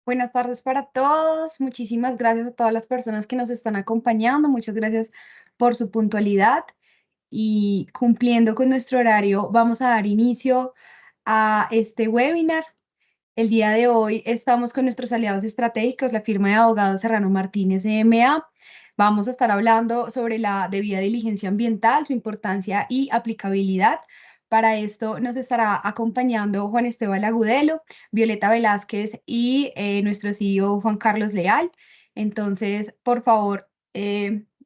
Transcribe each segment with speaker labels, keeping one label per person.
Speaker 1: Buenas tardes para todos. Muchísimas gracias a todas las personas que nos están acompañando. Muchas gracias por su puntualidad y cumpliendo con nuestro horario, vamos a dar inicio a este webinar. El día de hoy estamos con nuestros aliados estratégicos, la firma de abogados Serrano Martínez EMA. Vamos a estar hablando sobre la debida diligencia ambiental, su importancia y aplicabilidad. Para esto nos estará acompañando Juan Esteban Agudelo, Violeta Velázquez y nuestro CEO Juan Carlos Leal. Entonces, por favor,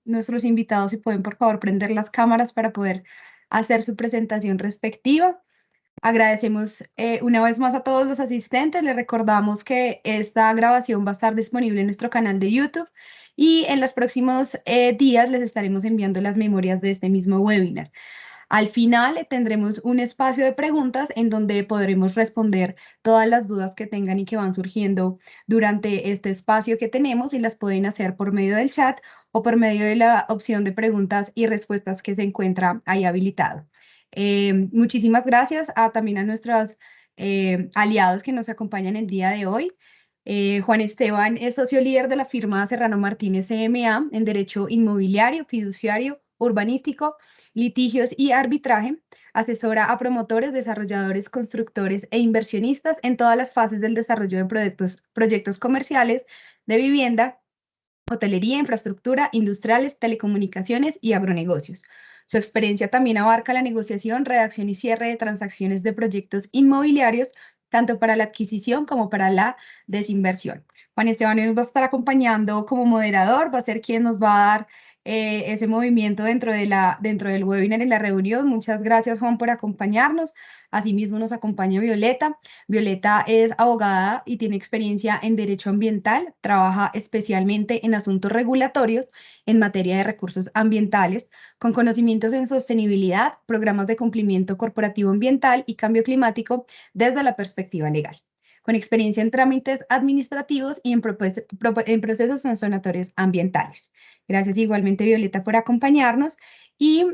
Speaker 1: nuestros invitados, si pueden, por favor, prender las cámaras para poder hacer su presentación respectiva. Agradecemos una vez más a todos los asistentes. Les recordamos que esta grabación va a estar disponible en nuestro canal de YouTube y en los próximos días les estaremos enviando las memorias de este mismo webinar. Al final tendremos un espacio de preguntas en donde podremos responder todas las dudas que tengan y que van surgiendo durante este espacio que tenemos y las pueden hacer por medio del chat o por medio de la opción de preguntas y respuestas que se encuentra ahí habilitado. Muchísimas gracias también a nuestros aliados que nos acompañan el día de hoy. Juan Esteban es socio líder de la firma Serrano Martínez CMA en Derecho Inmobiliario, Fiduciario, Urbanístico, Litigios y Arbitraje. Asesora a promotores, desarrolladores, constructores e inversionistas en todas las fases del desarrollo de proyectos comerciales de vivienda, hotelería, infraestructura, industriales, telecomunicaciones y agronegocios. Su experiencia también abarca la negociación, redacción y cierre de transacciones de proyectos inmobiliarios, tanto para la adquisición como para la desinversión. Juan Esteban nos va a estar acompañando como moderador, va a ser quien nos va a dar ese movimiento dentro del webinar en la reunión. Muchas gracias, Juan, por acompañarnos. Asimismo, nos acompaña Violeta. Violeta es abogada y tiene experiencia en derecho ambiental, trabaja especialmente en asuntos regulatorios en materia de recursos ambientales, con conocimientos en sostenibilidad, programas de cumplimiento corporativo ambiental y cambio climático desde la perspectiva legal, con experiencia en trámites administrativos y en procesos sancionatorios ambientales. Gracias igualmente, Violeta, por acompañarnos y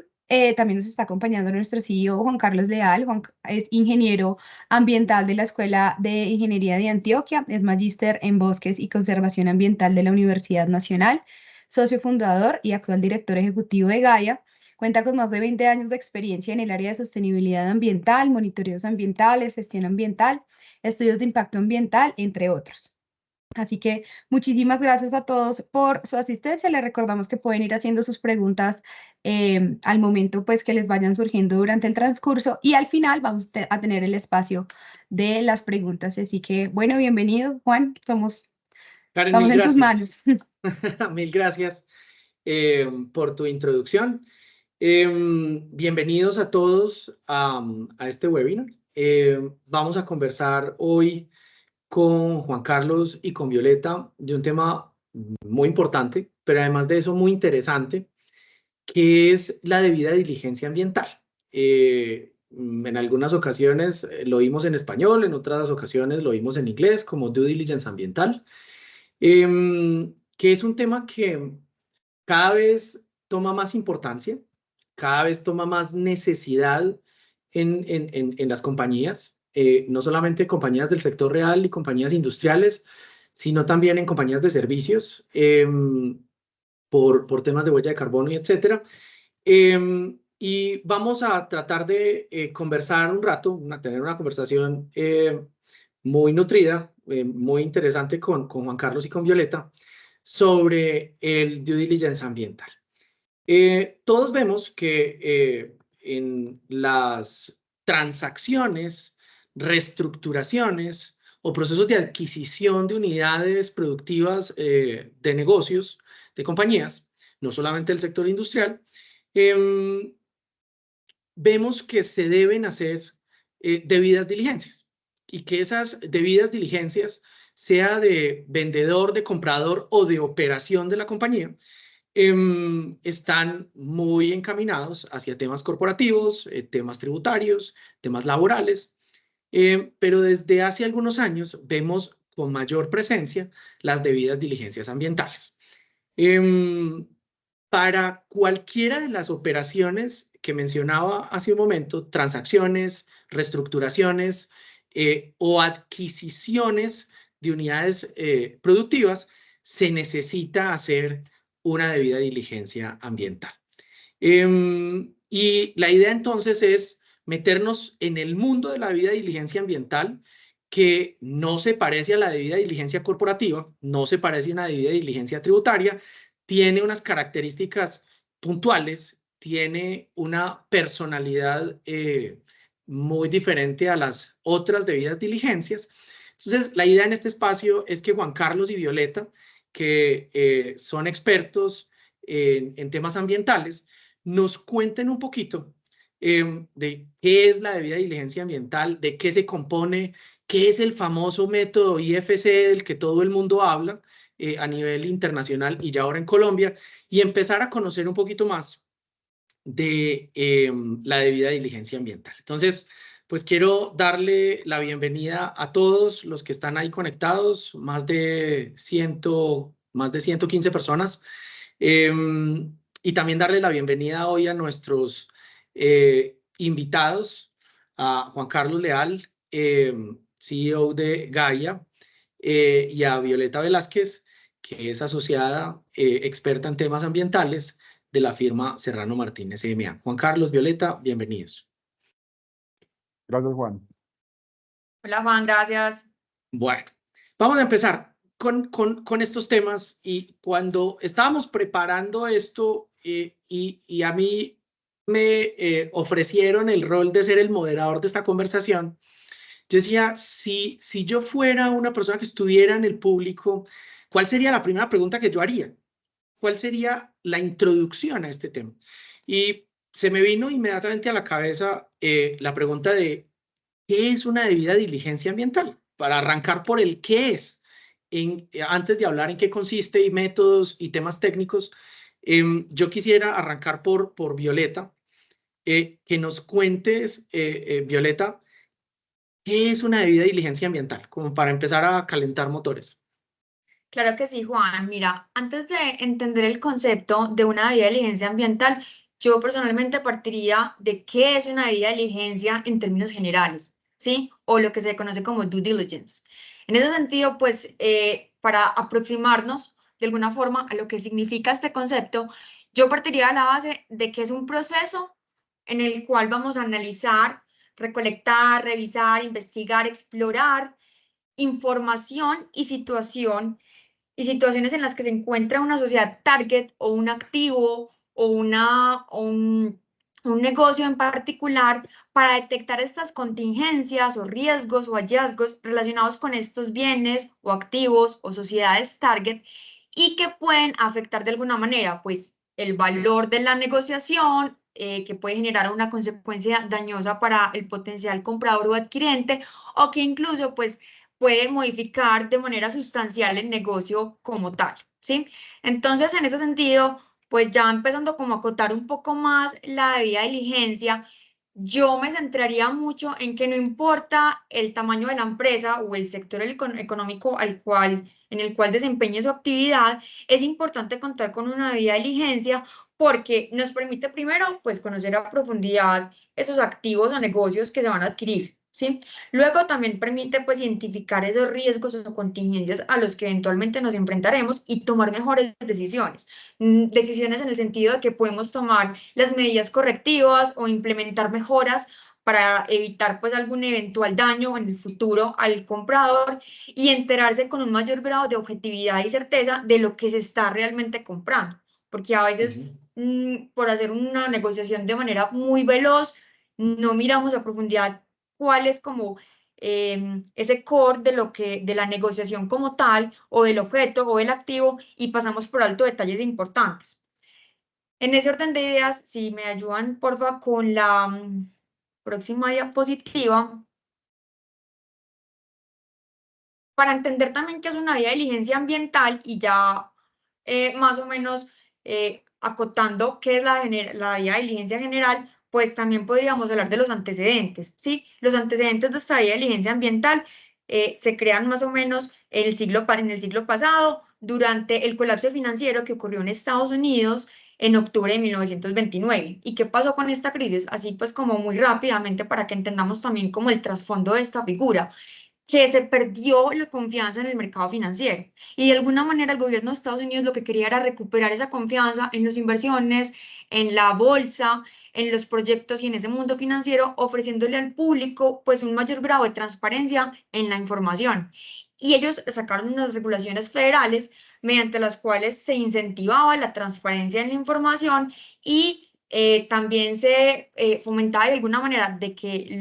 Speaker 1: también nos está acompañando nuestro CEO Juan Carlos Leal. Juan es ingeniero ambiental de la Escuela de Ingeniería de Antioquia, es magíster en bosques y conservación ambiental de la Universidad Nacional, socio fundador y actual director ejecutivo de Gaia. Cuenta con más de 20 años de experiencia en el área de sostenibilidad ambiental, monitoreos ambientales, gestión ambiental, estudios de impacto ambiental, entre otros. Así que muchísimas gracias a todos por su asistencia. Les recordamos que pueden ir haciendo sus preguntas al momento pues que les vayan surgiendo durante el transcurso y al final vamos a tener el espacio de las preguntas. Así que bueno, bienvenido, Juan.
Speaker 2: Karen,
Speaker 1: Estamos
Speaker 2: mil
Speaker 1: en tus
Speaker 2: gracias.
Speaker 1: manos.
Speaker 2: Mil gracias por tu introducción. Bienvenidos a todos a este webinar. Vamos a conversar hoy con Juan Carlos y con Violeta de un tema muy importante, pero además de eso muy interesante, que es la debida diligencia ambiental. En algunas ocasiones lo oímos en español, en otras ocasiones lo oímos en inglés como due diligence ambiental, que es un tema que cada vez toma más importancia, cada vez toma más necesidad en las compañías, no solamente compañías del sector real y compañías industriales, sino también en compañías de servicios, por temas de huella de carbono y etcétera. Y vamos a tratar de conversar un rato, tener una conversación muy nutrida, muy interesante con Juan Carlos y con Violeta sobre el due diligence ambiental. Todos vemos que en las transacciones, reestructuraciones o procesos de adquisición de unidades productivas de negocios, de compañías, no solamente el sector industrial, vemos que se deben hacer debidas diligencias y que esas debidas diligencias, sea de vendedor, de comprador o de operación de la compañía, están muy encaminados hacia temas corporativos, temas tributarios, temas laborales, pero desde hace algunos años vemos con mayor presencia las debidas diligencias ambientales. Para cualquiera de las operaciones que mencionaba hace un momento, transacciones, reestructuraciones o adquisiciones de unidades productivas, se necesita hacer una debida diligencia ambiental. Y la idea entonces es meternos en el mundo de la debida diligencia ambiental, que no se parece a la debida diligencia corporativa, no se parece a una debida diligencia tributaria, tiene unas características puntuales, tiene una personalidad muy diferente a las otras debidas diligencias. Entonces, la idea en este espacio es que Juan Carlos y Violeta, que son expertos en temas ambientales, nos cuenten un poquito de qué es la debida diligencia ambiental, de qué se compone, qué es el famoso método IFC del que todo el mundo habla a nivel internacional y ya ahora en Colombia, y empezar a conocer un poquito más de la debida diligencia ambiental. Entonces, pues quiero darle la bienvenida a todos los que están ahí conectados, más de 115 personas. Y también darle la bienvenida hoy a nuestros invitados, a Juan Carlos Leal, CEO de Gaia, y a Violeta Velázquez, que es asociada experta en temas ambientales de la firma Serrano Martínez M.A. Juan Carlos, Violeta, bienvenidos.
Speaker 3: Gracias, Juan.
Speaker 4: Hola Juan, gracias.
Speaker 2: Bueno, vamos a empezar con estos temas, y cuando estábamos preparando esto y a mí me ofrecieron el rol de ser el moderador de esta conversación, yo decía, si yo fuera una persona que estuviera en el público, ¿cuál sería la primera pregunta que yo haría? ¿Cuál sería la introducción a este tema? Y se me vino inmediatamente a la cabeza la pregunta de ¿qué es una debida diligencia ambiental? Para arrancar por el qué es, antes de hablar en qué consiste y métodos y temas técnicos, yo quisiera arrancar por Violeta, que nos cuentes, Violeta, ¿qué es una debida diligencia ambiental? Como para empezar a calentar motores.
Speaker 4: Claro que sí, Juan. Mira, antes de entender el concepto de una debida diligencia ambiental, yo personalmente partiría de qué es una debida diligencia en términos generales, ¿sí? O lo que se conoce como due diligence. En ese sentido, pues, para aproximarnos de alguna forma a lo que significa este concepto, yo partiría de la base de que es un proceso en el cual vamos a analizar, recolectar, revisar, investigar, explorar información y situaciones en las que se encuentra una sociedad target o un activo o, un negocio en particular para detectar estas contingencias o riesgos o hallazgos relacionados con estos bienes o activos o sociedades target y que pueden afectar de alguna manera, pues, el valor de la negociación, que puede generar una consecuencia dañosa para el potencial comprador o adquirente, o que incluso, pues, puede modificar de manera sustancial el negocio como tal, ¿sí? Entonces, en ese sentido, pues ya empezando como a acotar un poco más la debida diligencia, yo me centraría mucho en que no importa el tamaño de la empresa o el sector económico en el cual desempeñe su actividad, es importante contar con una debida diligencia porque nos permite primero, pues, conocer a profundidad esos activos o negocios que se van a adquirir, ¿sí? Luego también permite, pues, identificar esos riesgos o contingencias a los que eventualmente nos enfrentaremos y tomar mejores decisiones. Decisiones en el sentido de que podemos tomar las medidas correctivas o implementar mejoras para evitar, pues, algún eventual daño en el futuro al comprador y enterarse con un mayor grado de objetividad y certeza de lo que se está realmente comprando. Porque a veces, por hacer una negociación de manera muy veloz, no miramos a profundidad cuál es como ese core de de la negociación como tal, o del objeto o del activo, y pasamos por alto detalles importantes. En ese orden de ideas, si me ayudan, porfa, con la próxima diapositiva, para entender también qué es una debida diligencia ambiental y ya más o menos acotando qué es la debida diligencia general, pues también podríamos hablar de los antecedentes, ¿sí? Los antecedentes de esta debida diligencia ambiental se crean más o menos en en el siglo pasado, durante el colapso financiero que ocurrió en Estados Unidos en octubre de 1929. ¿Y qué pasó con esta crisis? Así pues como muy rápidamente para que entendamos también como el trasfondo de esta figura. que se perdió la confianza en el mercado financiero. Y de alguna manera el gobierno de Estados Unidos lo que quería era recuperar esa confianza en las inversiones, en la bolsa, en los proyectos y en ese mundo financiero, ofreciéndole al público pues un mayor grado de transparencia en la información. Y ellos sacaron unas regulaciones federales mediante las cuales se incentivaba la transparencia en la información y también se fomentaba de alguna manera de que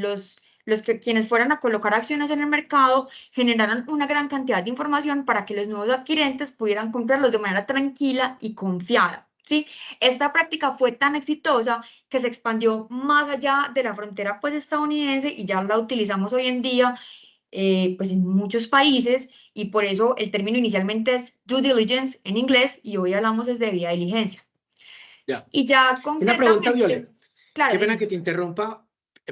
Speaker 4: quienes fueran a colocar acciones en el mercado generaran una gran cantidad de información para que los nuevos adquirentes pudieran comprarlos de manera tranquila y confiada. ¿Sí? Esta práctica fue tan exitosa que se expandió más allá de la frontera pues, estadounidense y ya la utilizamos hoy en día pues, en muchos países y por eso el término inicialmente es due diligence en inglés y hoy hablamos es de debida diligencia.
Speaker 2: Ya.
Speaker 4: Y ya
Speaker 2: Una pregunta, Violet.
Speaker 4: Claro,
Speaker 2: Qué pena
Speaker 4: dime.
Speaker 2: que te interrumpa,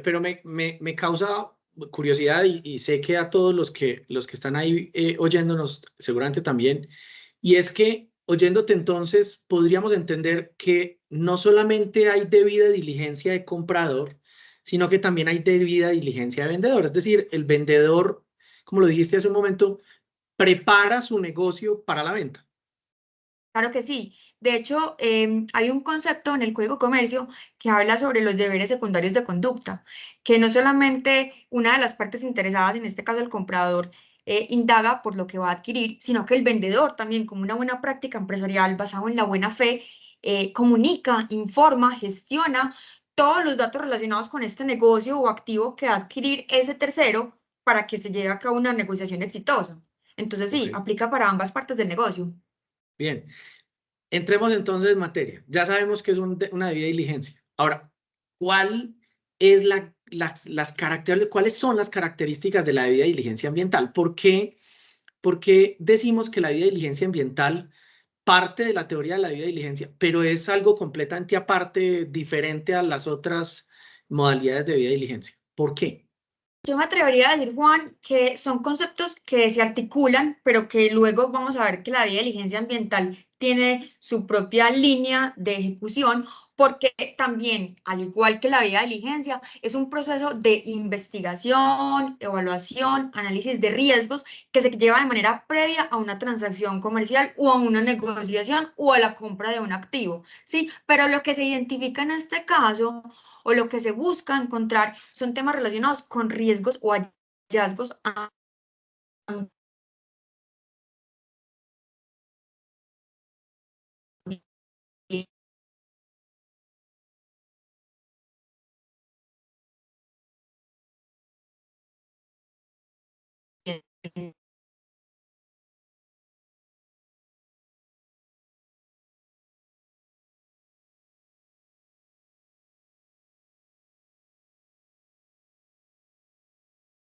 Speaker 2: pero me causa curiosidad y sé que a todos los que están ahí oyéndonos seguramente también, y es que oyéndote entonces podríamos entender que no solamente hay debida diligencia de comprador, sino que también hay debida diligencia de vendedor. Es decir, el vendedor, como lo dijiste hace un momento, prepara su negocio para la venta.
Speaker 4: Claro que sí. De hecho, hay un concepto en el Código de Comercio que habla sobre los deberes secundarios de conducta, que no solamente una de las partes interesadas, en este caso el comprador, indaga por lo que va a adquirir, sino que el vendedor también, como una buena práctica empresarial basada en la buena fe, comunica, informa, gestiona todos los datos relacionados con este negocio o activo que va a adquirir ese tercero para que se lleve a cabo una negociación exitosa. Entonces, sí,
Speaker 2: Ok.
Speaker 4: aplica para ambas partes del negocio.
Speaker 2: Bien. Entremos entonces en materia. Ya sabemos que es una debida diligencia. Ahora, ¿cuál es ¿cuáles son las características de la debida diligencia ambiental? ¿Por qué decimos que la debida diligencia ambiental parte de la teoría de la debida diligencia, pero es algo completamente aparte, diferente a las otras modalidades de debida diligencia? ¿Por qué?
Speaker 4: Yo me atrevería a decir, Juan, que son conceptos que se articulan, pero que luego vamos a ver que la diligencia ambiental tiene su propia línea de ejecución, porque también, al igual que la diligencia, es un proceso de investigación, evaluación, análisis de riesgos que se lleva de manera previa a una transacción comercial o a una negociación o a la compra de un activo, ¿sí? Pero lo que se identifica en este caso o lo que se busca encontrar son temas relacionados con riesgos o hallazgos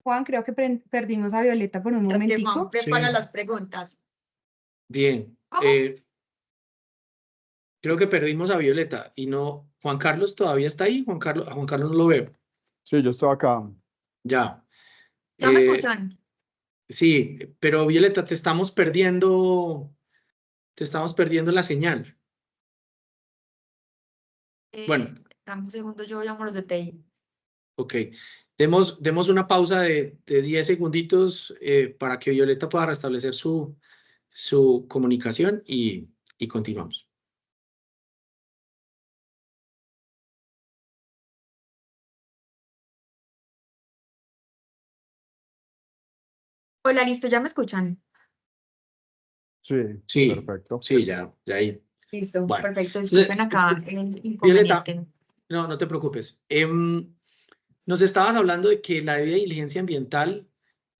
Speaker 1: Juan, creo que perdimos a Violeta por un
Speaker 4: mientras que Juan
Speaker 1: momentico.
Speaker 4: prepara
Speaker 2: Sí.
Speaker 4: las preguntas.
Speaker 2: Bien.
Speaker 4: ¿Cómo?
Speaker 2: Creo que perdimos a Violeta y no. Juan Carlos todavía está ahí. A Juan Carlos no lo veo.
Speaker 3: Sí, yo estoy acá.
Speaker 2: Ya.
Speaker 4: ¿Ya me
Speaker 2: Eh,
Speaker 4: escuchan?
Speaker 2: sí, pero Violeta, te estamos perdiendo la señal. Bueno,
Speaker 4: Dame un segundo, yo llamo a los de TI.
Speaker 2: ok. Demos una pausa de 10 segunditos para que Violeta pueda restablecer su comunicación y continuamos.
Speaker 4: Hola, listo, ¿ya me escuchan?
Speaker 3: Sí,
Speaker 2: Sí,
Speaker 3: perfecto.
Speaker 2: sí, ya ahí.
Speaker 4: Listo,
Speaker 2: Bueno,
Speaker 4: perfecto,
Speaker 2: entonces,
Speaker 4: disculpen acá el
Speaker 2: Violeta,
Speaker 4: inconveniente.
Speaker 2: no te preocupes. Nos estabas hablando de que la debida diligencia ambiental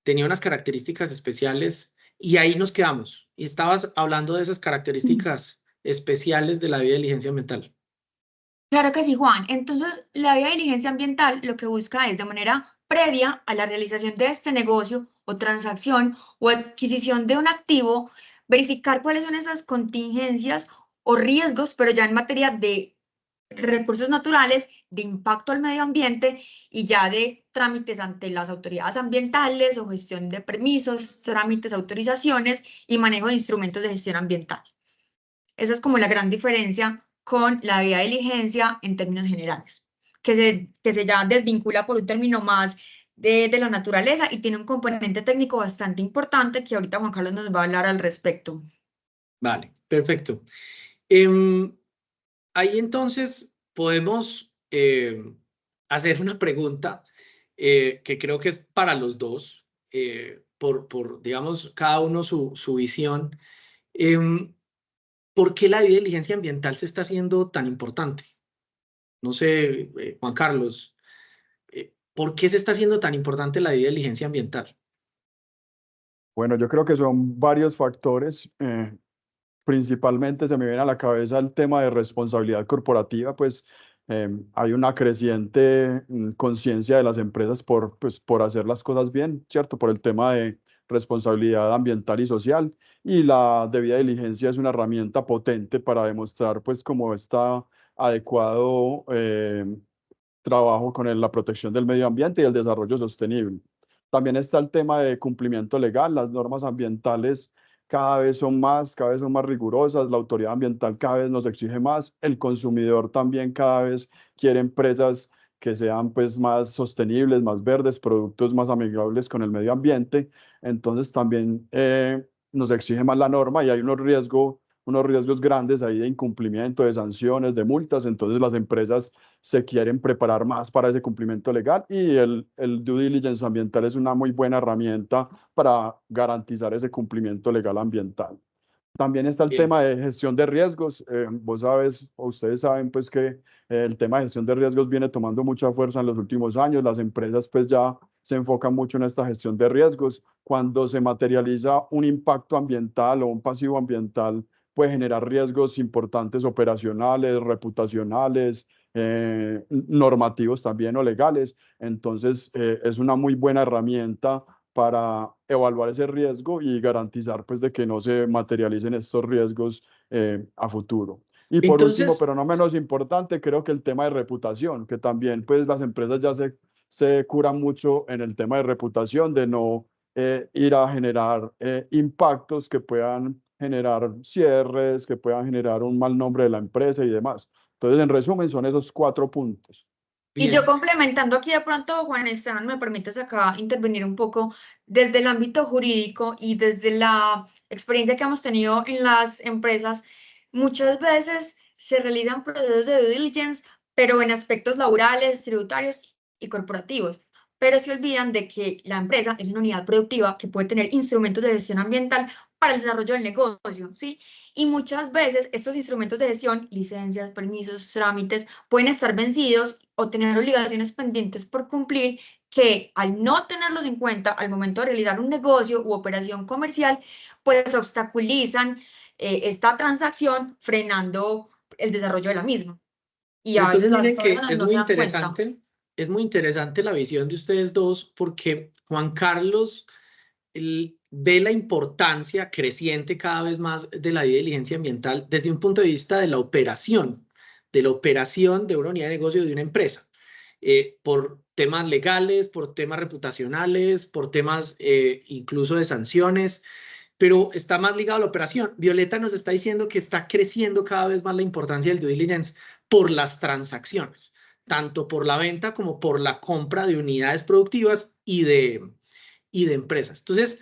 Speaker 2: tenía unas características especiales y ahí nos quedamos. Y estabas hablando de esas características especiales de la debida diligencia ambiental.
Speaker 4: Claro que sí, Juan. Entonces, la diligencia ambiental lo que busca es de manera previa a la realización de este negocio o transacción o adquisición de un activo, verificar cuáles son esas contingencias o riesgos, pero ya en materia de recursos naturales, de impacto al medio ambiente y ya de trámites ante las autoridades ambientales o gestión de permisos, trámites, autorizaciones y manejo de instrumentos de gestión ambiental. Esa es como la gran diferencia con la debida diligencia en términos generales, que se ya desvincula por un término más de la naturaleza y tiene un componente técnico bastante importante que ahorita Juan Carlos nos va a hablar al respecto.
Speaker 2: Vale, perfecto. Ahí entonces podemos hacer una pregunta que creo que es para los dos, digamos, cada uno su visión. ¿Por qué la diligencia ambiental se está haciendo tan importante? No sé, Juan Carlos, ¿por qué se está haciendo tan importante la diligencia ambiental?
Speaker 3: Bueno, yo creo que son varios factores. Principalmente se me viene a la cabeza el tema de responsabilidad corporativa, pues hay una creciente conciencia de las empresas pues, por hacer las cosas bien, ¿cierto? Por el tema de responsabilidad ambiental y social, y la debida diligencia es una herramienta potente para demostrar pues cómo está adecuado trabajo con la protección del medio ambiente y el desarrollo sostenible. También está el tema de cumplimiento legal. Las normas ambientales cada vez son más rigurosas, la autoridad ambiental cada vez nos exige más, el consumidor también cada vez quiere empresas que sean pues más sostenibles, más verdes, productos más amigables con el medio ambiente. Entonces también nos exige más la norma y hay unos riesgos grandes ahí de incumplimiento, de sanciones, de multas. Entonces las empresas se quieren preparar más para ese cumplimiento legal y el due diligence ambiental es una muy buena herramienta para garantizar ese cumplimiento legal ambiental. También está el
Speaker 2: Bien.
Speaker 3: tema de gestión de riesgos. Vos sabes, o ustedes saben, pues que el tema de gestión de riesgos viene tomando mucha fuerza en los últimos años. Las empresas pues ya se enfocan mucho en esta gestión de riesgos. Cuando se materializa un impacto ambiental o un pasivo ambiental, puede generar riesgos importantes operacionales, reputacionales, normativos también o legales. Entonces, es una muy buena herramienta para evaluar ese riesgo y garantizar pues de que no se materialicen estos riesgos a futuro. Y por último,
Speaker 2: Entonces,
Speaker 3: pero no menos importante, creo que el tema de reputación, que también pues las empresas ya se curan mucho en el tema de reputación, de no ir a generar impactos que puedan generar cierres, que puedan generar un mal nombre de la empresa y demás. Entonces, en resumen, son esos 4 puntos.
Speaker 4: Y yo
Speaker 2: bien.
Speaker 4: complementando aquí de pronto, Juan Esteban, me permites acá intervenir un poco desde el ámbito jurídico y desde la experiencia que hemos tenido en las empresas. Muchas veces se realizan procesos de due diligence, pero en aspectos laborales, tributarios y corporativos. Pero se olvidan de que la empresa es una unidad productiva que puede tener instrumentos de gestión ambiental para el desarrollo del negocio, ¿sí? Y muchas veces estos instrumentos de gestión, licencias, permisos, trámites, pueden estar vencidos o tener obligaciones pendientes por cumplir que al no tenerlos en cuenta al momento de realizar un negocio u operación comercial, pues obstaculizan esta transacción frenando el desarrollo de la misma. Y
Speaker 2: Pero
Speaker 4: a veces
Speaker 2: entonces
Speaker 4: las
Speaker 2: miren que
Speaker 4: personas no se dan cuenta.
Speaker 2: es muy interesante la visión de ustedes dos porque Juan Carlos él ve la importancia creciente cada vez más de la diligencia ambiental desde un punto de vista de la operación de una unidad de negocio de una empresa, por temas legales, por temas reputacionales, por temas incluso de sanciones, pero está más ligado a la operación. Violeta nos está diciendo que está creciendo cada vez más la importancia del due diligence por las transacciones, tanto por la venta como por la compra de unidades productivas y de empresas. Entonces,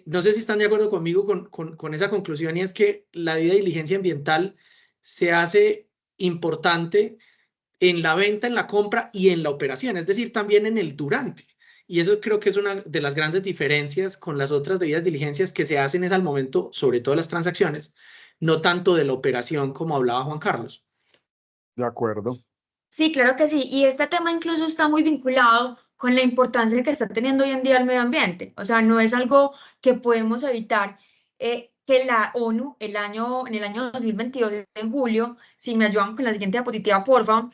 Speaker 2: no sé si están de acuerdo conmigo con esa conclusión y es que la debida diligencia ambiental se hace importante en la venta, en la compra y en la operación, es decir, también en el durante. Y eso creo que es una de las grandes diferencias con las otras debidas diligencias que se hacen es al momento, sobre todo las transacciones, no tanto de la operación como hablaba Juan Carlos.
Speaker 3: De acuerdo.
Speaker 4: Sí, claro que sí. Y este tema incluso está muy vinculado con la importancia que está teniendo hoy en día el medio ambiente. O sea, no es algo que podemos evitar que la ONU en el año 2022, en julio, si me ayudan con la siguiente diapositiva, porfa,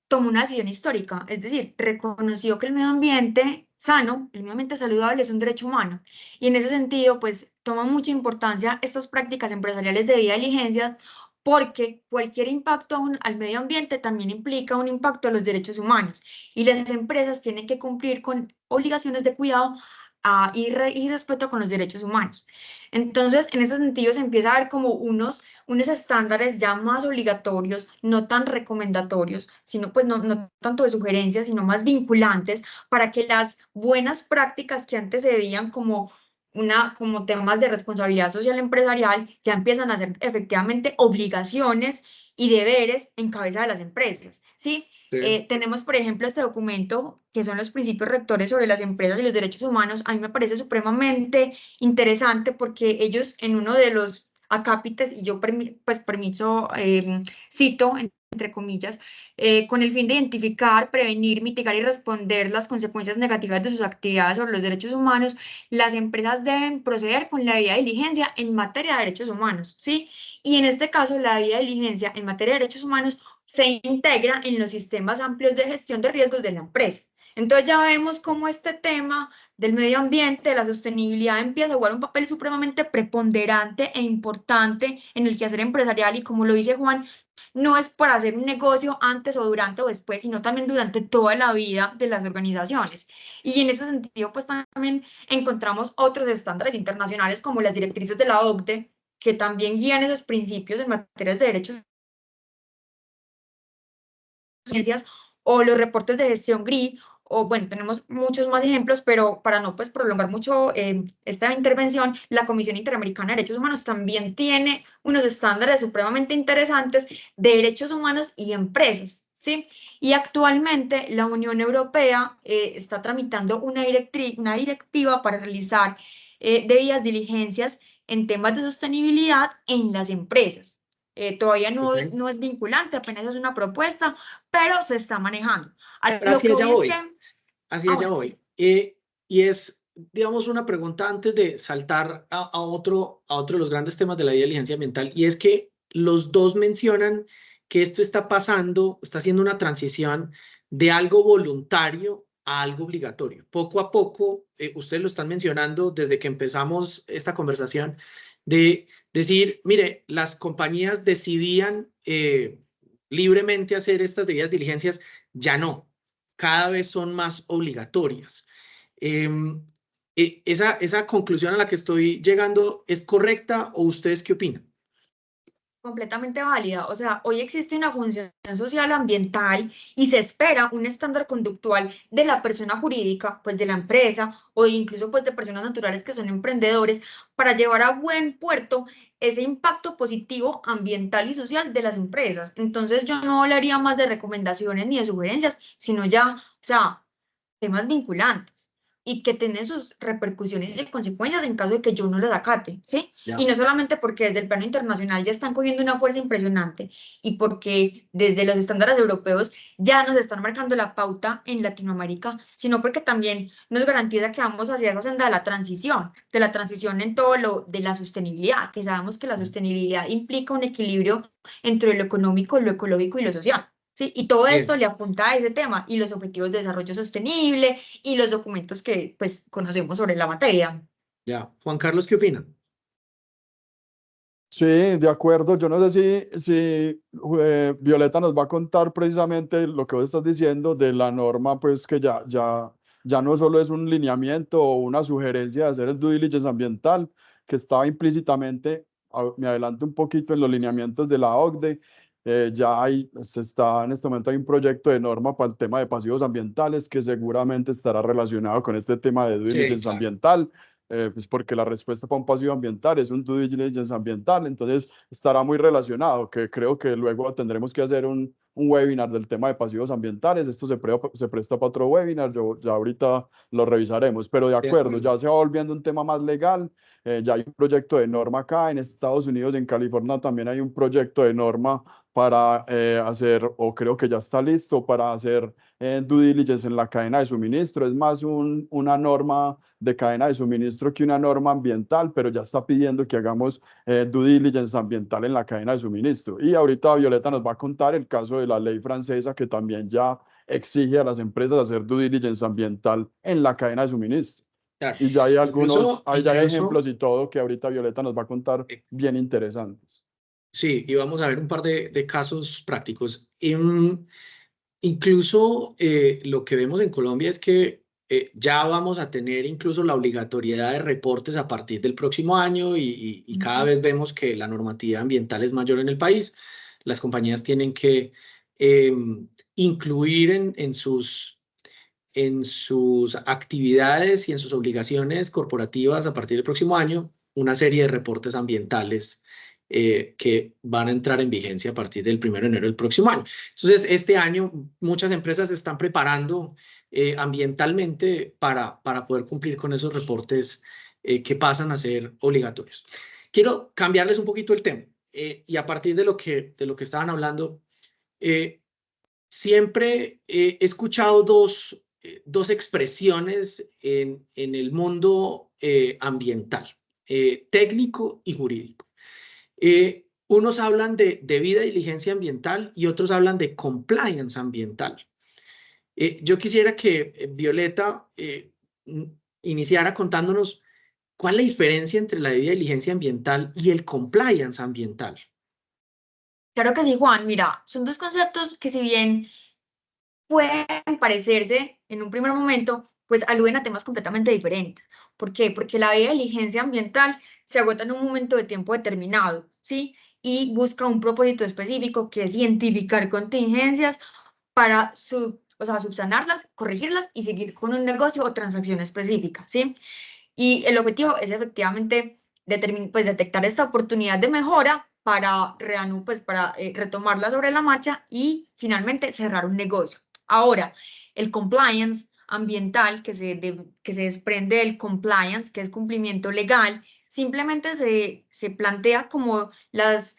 Speaker 4: tomó una decisión histórica. Es decir, reconoció que el medio ambiente sano, el medio ambiente saludable es un derecho humano. Y en ese sentido, pues toma mucha importancia estas prácticas empresariales de debida diligencia porque cualquier impacto al medio ambiente también implica un impacto a los derechos humanos y las empresas tienen que cumplir con obligaciones de cuidado y respeto con los derechos humanos. Entonces, en ese sentido, se empieza a ver como unos estándares ya más obligatorios, no tan recomendatorios, sino pues no tanto de sugerencias, sino más vinculantes para que las buenas prácticas que antes se veían como como temas de responsabilidad social empresarial ya empiezan a ser efectivamente obligaciones y deberes en cabeza de las empresas, ¿sí?
Speaker 2: Sí.
Speaker 4: Tenemos, por ejemplo, este documento que son los principios rectores sobre las empresas y los derechos humanos. A mí me parece supremamente interesante porque ellos en uno de los acápites, y yo pues permiso, cito entre comillas, con el fin de identificar, prevenir, mitigar y responder las consecuencias negativas de sus actividades sobre los derechos humanos, las empresas deben proceder con la debida diligencia en materia de derechos humanos, ¿sí? Y en este caso, la debida diligencia en materia de derechos humanos se integra en los sistemas amplios de gestión de riesgos de la empresa. Entonces ya vemos cómo este tema del medio ambiente, de la sostenibilidad, empieza a jugar un papel supremamente preponderante e importante en el quehacer empresarial y como lo dice Juan, no es para hacer un negocio antes o durante o después, sino también durante toda la vida de las organizaciones. Y en ese sentido, pues también encontramos otros estándares internacionales como las directrices de la OCDE, que también guían esos principios en materias de derechos o los reportes de gestión GRI, o bueno, tenemos muchos más ejemplos, pero para no pues prolongar mucho esta intervención, la Comisión Interamericana de Derechos Humanos también tiene unos estándares supremamente interesantes de derechos humanos y empresas, ¿sí? Y actualmente la Unión Europea está tramitando una directiva para realizar debidas diligencias en temas de sostenibilidad en las empresas. Todavía
Speaker 2: Ok.
Speaker 4: no es vinculante, apenas es una propuesta, pero se está manejando.
Speaker 2: Pero
Speaker 4: Lo
Speaker 2: hacia
Speaker 4: que
Speaker 2: allá
Speaker 4: hoy es que,
Speaker 2: voy, hacia allá
Speaker 4: bueno, sí,
Speaker 2: voy. Y es, digamos, una pregunta antes de saltar a otro de los grandes temas de la diligencia ambiental, y es que los dos mencionan que esto está pasando, está haciendo una transición de algo voluntario a algo obligatorio. Poco a poco, ustedes lo están mencionando desde que empezamos esta conversación, de decir, mire, las compañías decidían libremente hacer estas debidas diligencias, ya no, cada vez son más obligatorias. ¿Esa conclusión a la que estoy llegando es correcta o ustedes qué opinan?
Speaker 4: completamente válida. O sea, hoy existe una función social ambiental y se espera un estándar conductual de la persona jurídica, pues de la empresa o incluso pues de personas naturales que son emprendedores para llevar a buen puerto ese impacto positivo ambiental y social de las empresas. Entonces yo no hablaría más de recomendaciones ni de sugerencias, sino ya, o sea, temas vinculantes y que tienen sus repercusiones y consecuencias en caso de que yo no las acate, ¿sí? Y
Speaker 2: Ya.
Speaker 4: no solamente porque desde el plano internacional ya están cogiendo una fuerza impresionante y porque desde los estándares europeos ya nos están marcando la pauta en Latinoamérica, sino porque también nos garantiza que vamos hacia esa senda de la transición en todo lo de la sostenibilidad, que sabemos que la sostenibilidad implica un equilibrio entre lo económico, lo ecológico y lo social. ¿Sí? Y todo esto
Speaker 2: Bien,
Speaker 4: le apunta a ese tema y los objetivos de desarrollo sostenible y los documentos que pues conocemos sobre la materia.
Speaker 2: ya. Juan Carlos, ¿qué opina?
Speaker 3: Sí, de acuerdo. Yo no sé si Violeta nos va a contar precisamente lo que vos estás diciendo de la norma, pues que ya no solo es un lineamiento o una sugerencia de hacer el due diligence ambiental, que estaba implícitamente, me adelanto un poquito en los lineamientos de la OCDE, ya en este momento hay un proyecto de norma para el tema de pasivos ambientales que seguramente estará relacionado con este tema de due
Speaker 2: Sí,
Speaker 3: diligence
Speaker 2: claro.
Speaker 3: ambiental, pues porque la respuesta para un pasivo ambiental es un due diligence ambiental, entonces estará muy relacionado, que creo que luego tendremos que hacer un webinar del tema de pasivos ambientales, esto se presta para otro webinar, ya ahorita lo revisaremos, pero de
Speaker 2: De
Speaker 3: acuerdo,
Speaker 2: acuerdo.
Speaker 3: ya se va volviendo un tema más legal, ya hay un proyecto de norma acá, en Estados Unidos, en California también hay un proyecto de norma para hacer, o creo que ya está listo para hacer due diligence en la cadena de suministro, es más una norma de cadena de suministro que una norma ambiental, pero ya está pidiendo que hagamos due diligence ambiental en la cadena de suministro. Y ahorita Violeta nos va a contar el caso de la ley francesa que también ya exige a las empresas hacer due diligence ambiental en la cadena de suministro.
Speaker 2: Claro.
Speaker 3: Y ya hay
Speaker 2: Incluso,
Speaker 3: ya hay
Speaker 2: incluso,
Speaker 3: ejemplos y todo que ahorita Violeta nos va a contar
Speaker 2: eh,
Speaker 3: bien interesantes.
Speaker 2: sí, y vamos a ver un par de casos prácticos. Incluso lo que vemos en Colombia es que ya vamos a tener incluso la obligatoriedad de reportes a partir del próximo año y cada vez vemos que la normatividad ambiental es mayor en el país. Las compañías tienen que incluir en sus actividades y en sus obligaciones corporativas a partir del próximo año una serie de reportes ambientales que van a entrar en vigencia a partir del 1 de enero del próximo año. Entonces, este año muchas empresas se están preparando ambientalmente para poder cumplir con esos reportes que pasan a ser obligatorios. Quiero cambiarles un poquito el tema y a partir de lo que estaban hablando, siempre he escuchado dos expresiones en el mundo ambiental, técnico y jurídico. Unos hablan de debida diligencia ambiental y otros hablan de compliance ambiental. Yo quisiera que Violeta iniciara contándonos cuál es la diferencia entre la debida diligencia ambiental y el compliance ambiental.
Speaker 4: Claro que sí, Juan. Mira, son dos conceptos que si bien pueden parecerse en un primer momento, pues aluden a temas completamente diferentes. ¿Por qué? Porque la debida diligencia ambiental se agota en un momento de tiempo determinado, ¿sí? Y busca un propósito específico que es identificar contingencias para subsanarlas, corregirlas y seguir con un negocio o transacción específica, ¿sí? Y el objetivo es efectivamente pues, detectar esta oportunidad de mejora para, retomarla sobre la marcha y finalmente cerrar un negocio. Ahora, el compliance ambiental que se desprende del compliance, que es cumplimiento legal, simplemente se plantea como las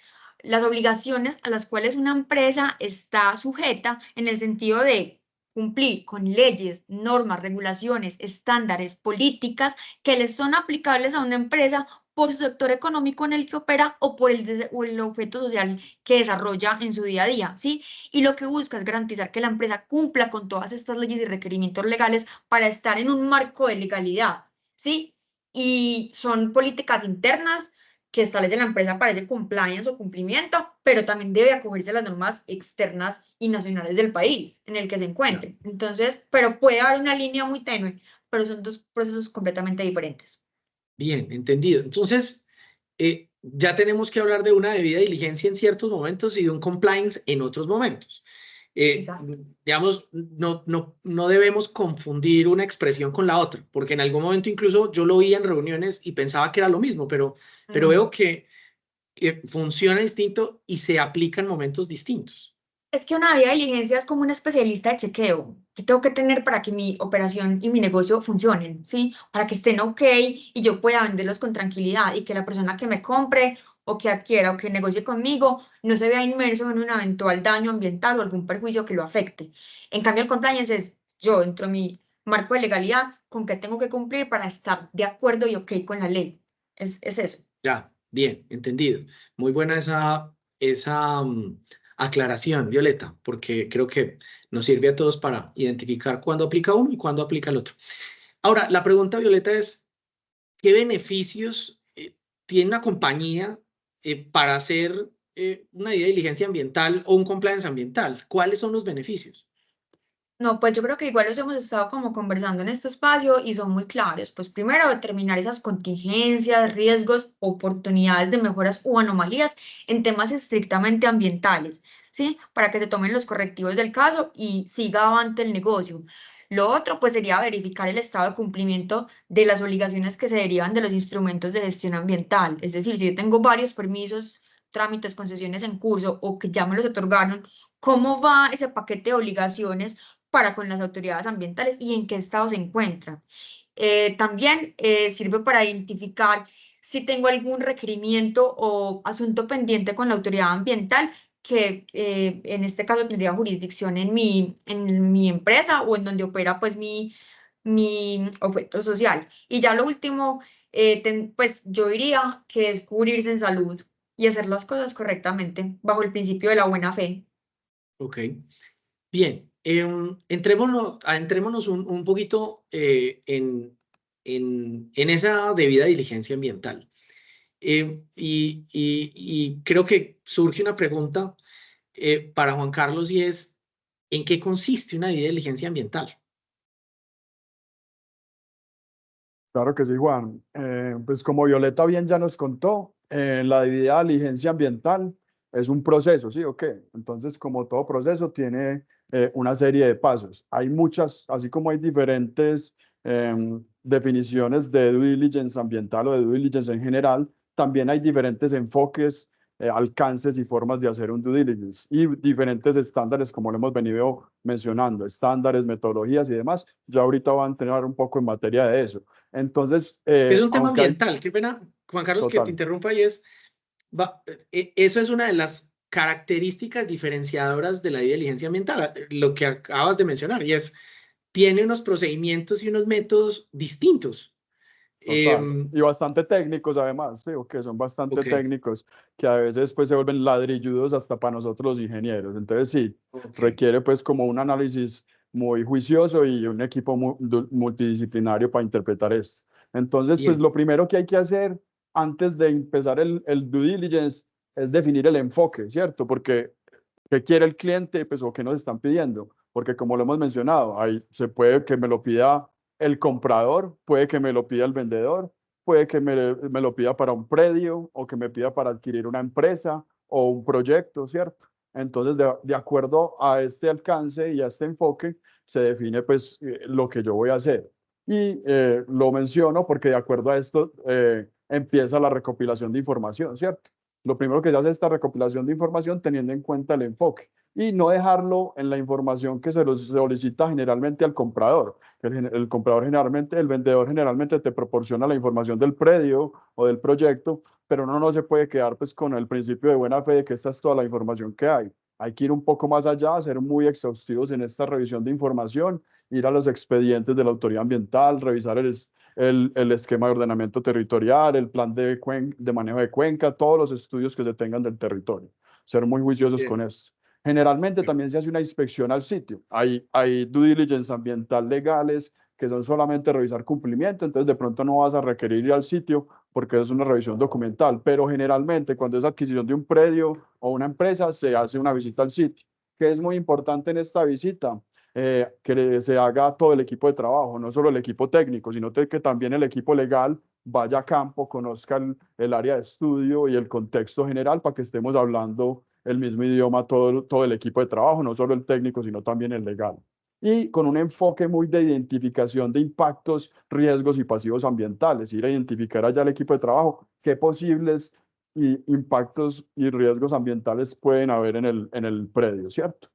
Speaker 4: obligaciones a las cuales una empresa está sujeta en el sentido de cumplir con leyes, normas, regulaciones, estándares, políticas que les son aplicables a una empresa por su sector económico en el que opera o por el objeto social que desarrolla en su día a día, ¿sí? Y lo que busca es garantizar que la empresa cumpla con todas estas leyes y requerimientos legales para estar en un marco de legalidad, ¿sí? Y son políticas internas que establece la empresa para ese compliance o cumplimiento, pero también debe acogerse a las normas externas y nacionales del país en el que se encuentre. Entonces, pero puede haber una línea muy tenue, pero son dos procesos completamente diferentes.
Speaker 2: Bien, entendido. Entonces, ya tenemos que hablar de una debida diligencia en ciertos momentos y de un compliance en otros momentos. Digamos, no debemos confundir una expresión con la otra, porque en algún momento incluso yo lo oía en reuniones y pensaba que era lo mismo, pero veo que funciona distinto y se aplica en momentos distintos.
Speaker 4: Es que una debida diligencia es como un especialista de chequeo que tengo que tener para que mi operación y mi negocio funcionen, ¿sí? Para que estén ok y yo pueda venderlos con tranquilidad y que la persona que me compre o que adquiera o que negocie conmigo no se vea inmerso en un eventual daño ambiental o algún perjuicio que lo afecte. En cambio, el compliance es yo, dentro de mi marco de legalidad, con qué tengo que cumplir para estar de acuerdo y ok con la ley. Es eso.
Speaker 2: Ya, bien, entendido. Muy buena esa aclaración, Violeta, porque creo que nos sirve a todos para identificar cuándo aplica uno y cuándo aplica el otro. Ahora, la pregunta, Violeta, es, ¿qué beneficios tiene una compañía para hacer una debida diligencia ambiental o un compliance ambiental? ¿Cuáles son los beneficios?
Speaker 4: No, pues yo creo que igual los hemos estado como conversando en este espacio y son muy claros. Pues primero, determinar esas contingencias, riesgos, oportunidades de mejoras o anomalías en temas estrictamente ambientales, ¿sí? Para que se tomen los correctivos del caso y siga avante el negocio. Lo otro, pues sería verificar el estado de cumplimiento de las obligaciones que se derivan de los instrumentos de gestión ambiental. Es decir, si yo tengo varios permisos, trámites, concesiones en curso o que ya me los otorgaron, ¿cómo va ese paquete de obligaciones para con las autoridades ambientales y en qué estado se encuentran? También sirve para identificar si tengo algún requerimiento o asunto pendiente con la autoridad ambiental que en este caso tendría jurisdicción en mi empresa o en donde opera pues mi objeto social. Y ya lo último, pues yo diría que es cubrirse en salud y hacer las cosas correctamente bajo el principio de la buena fe.
Speaker 2: Ok, bien. Entrémonos un poquito en esa debida diligencia ambiental. Y creo que surge una pregunta para Juan Carlos y es, ¿en qué consiste una debida diligencia ambiental?
Speaker 3: Claro que sí, Juan. Pues como Violeta bien ya nos contó, la debida diligencia ambiental es un proceso, ¿sí o qué? Entonces, como todo proceso, tiene una serie de pasos. Hay muchas, así como hay diferentes definiciones de due diligence ambiental o de due diligence en general, también hay diferentes enfoques, alcances y formas de hacer un due diligence y diferentes estándares, como lo hemos venido mencionando, estándares, metodologías y demás. Ya ahorita van a entrar un poco en materia de eso. Entonces,
Speaker 2: Es un tema
Speaker 3: aunque hay,
Speaker 2: ambiental, qué pena, Juan Carlos, que te
Speaker 3: total,
Speaker 2: interrumpa y eso es una de las características diferenciadoras de la diligencia ambiental, lo que acabas de mencionar, y tiene unos procedimientos y unos métodos distintos.
Speaker 3: total. Y bastante técnicos además, sí, que son bastante
Speaker 2: Ok,
Speaker 3: técnicos, que a veces pues se vuelven ladrilludos hasta para nosotros los ingenieros. Entonces sí,
Speaker 2: ok,
Speaker 3: requiere pues como un análisis muy juicioso y un equipo multidisciplinario para interpretar esto. Entonces, pues
Speaker 2: bien,
Speaker 3: lo primero que hay que hacer antes de empezar el due diligence es definir el enfoque, ¿cierto? Porque ¿qué quiere el cliente? Pues, o qué nos están pidiendo. Porque como lo hemos mencionado, se puede que me lo pida el comprador, puede que me lo pida el vendedor, puede que me lo pida para un predio o que me pida para adquirir una empresa o un proyecto, ¿cierto? Entonces, de acuerdo a este alcance y a este enfoque, se define pues lo que yo voy a hacer. Y lo menciono porque de acuerdo a esto empieza la recopilación de información, ¿cierto? Lo primero que se hace es esta recopilación de información teniendo en cuenta el enfoque y no dejarlo en la información que se lo solicita generalmente al comprador. El comprador generalmente, el vendedor generalmente te proporciona la información del predio o del proyecto, pero uno no se puede quedar pues con el principio de buena fe de que esta es toda la información que hay. Hay que ir un poco más allá, ser muy exhaustivos en esta revisión de información, ir a los expedientes de la autoridad ambiental, revisar el esquema de ordenamiento territorial, el plan de manejo de cuenca, todos los estudios que se tengan del territorio. Ser muy juiciosos con
Speaker 2: bien,
Speaker 3: esto. Generalmente también se hace una inspección al sitio. Hay due diligence ambiental legales que son solamente revisar cumplimiento, entonces de pronto no vas a requerir ir al sitio porque es una revisión documental, pero generalmente cuando es adquisición de un predio o una empresa se hace una visita al sitio. ¿Qué es muy importante en esta visita? Que se haga todo el equipo de trabajo, no solo el equipo técnico, sino que también el equipo legal vaya a campo, conozca el área de estudio y el contexto general para que estemos hablando el mismo idioma todo el equipo de trabajo, no solo el técnico, sino también el legal. Y con un enfoque muy de identificación de impactos, riesgos y pasivos ambientales, ir a identificar allá el equipo de trabajo qué posibles impactos y riesgos ambientales pueden haber en el predio, ¿cierto?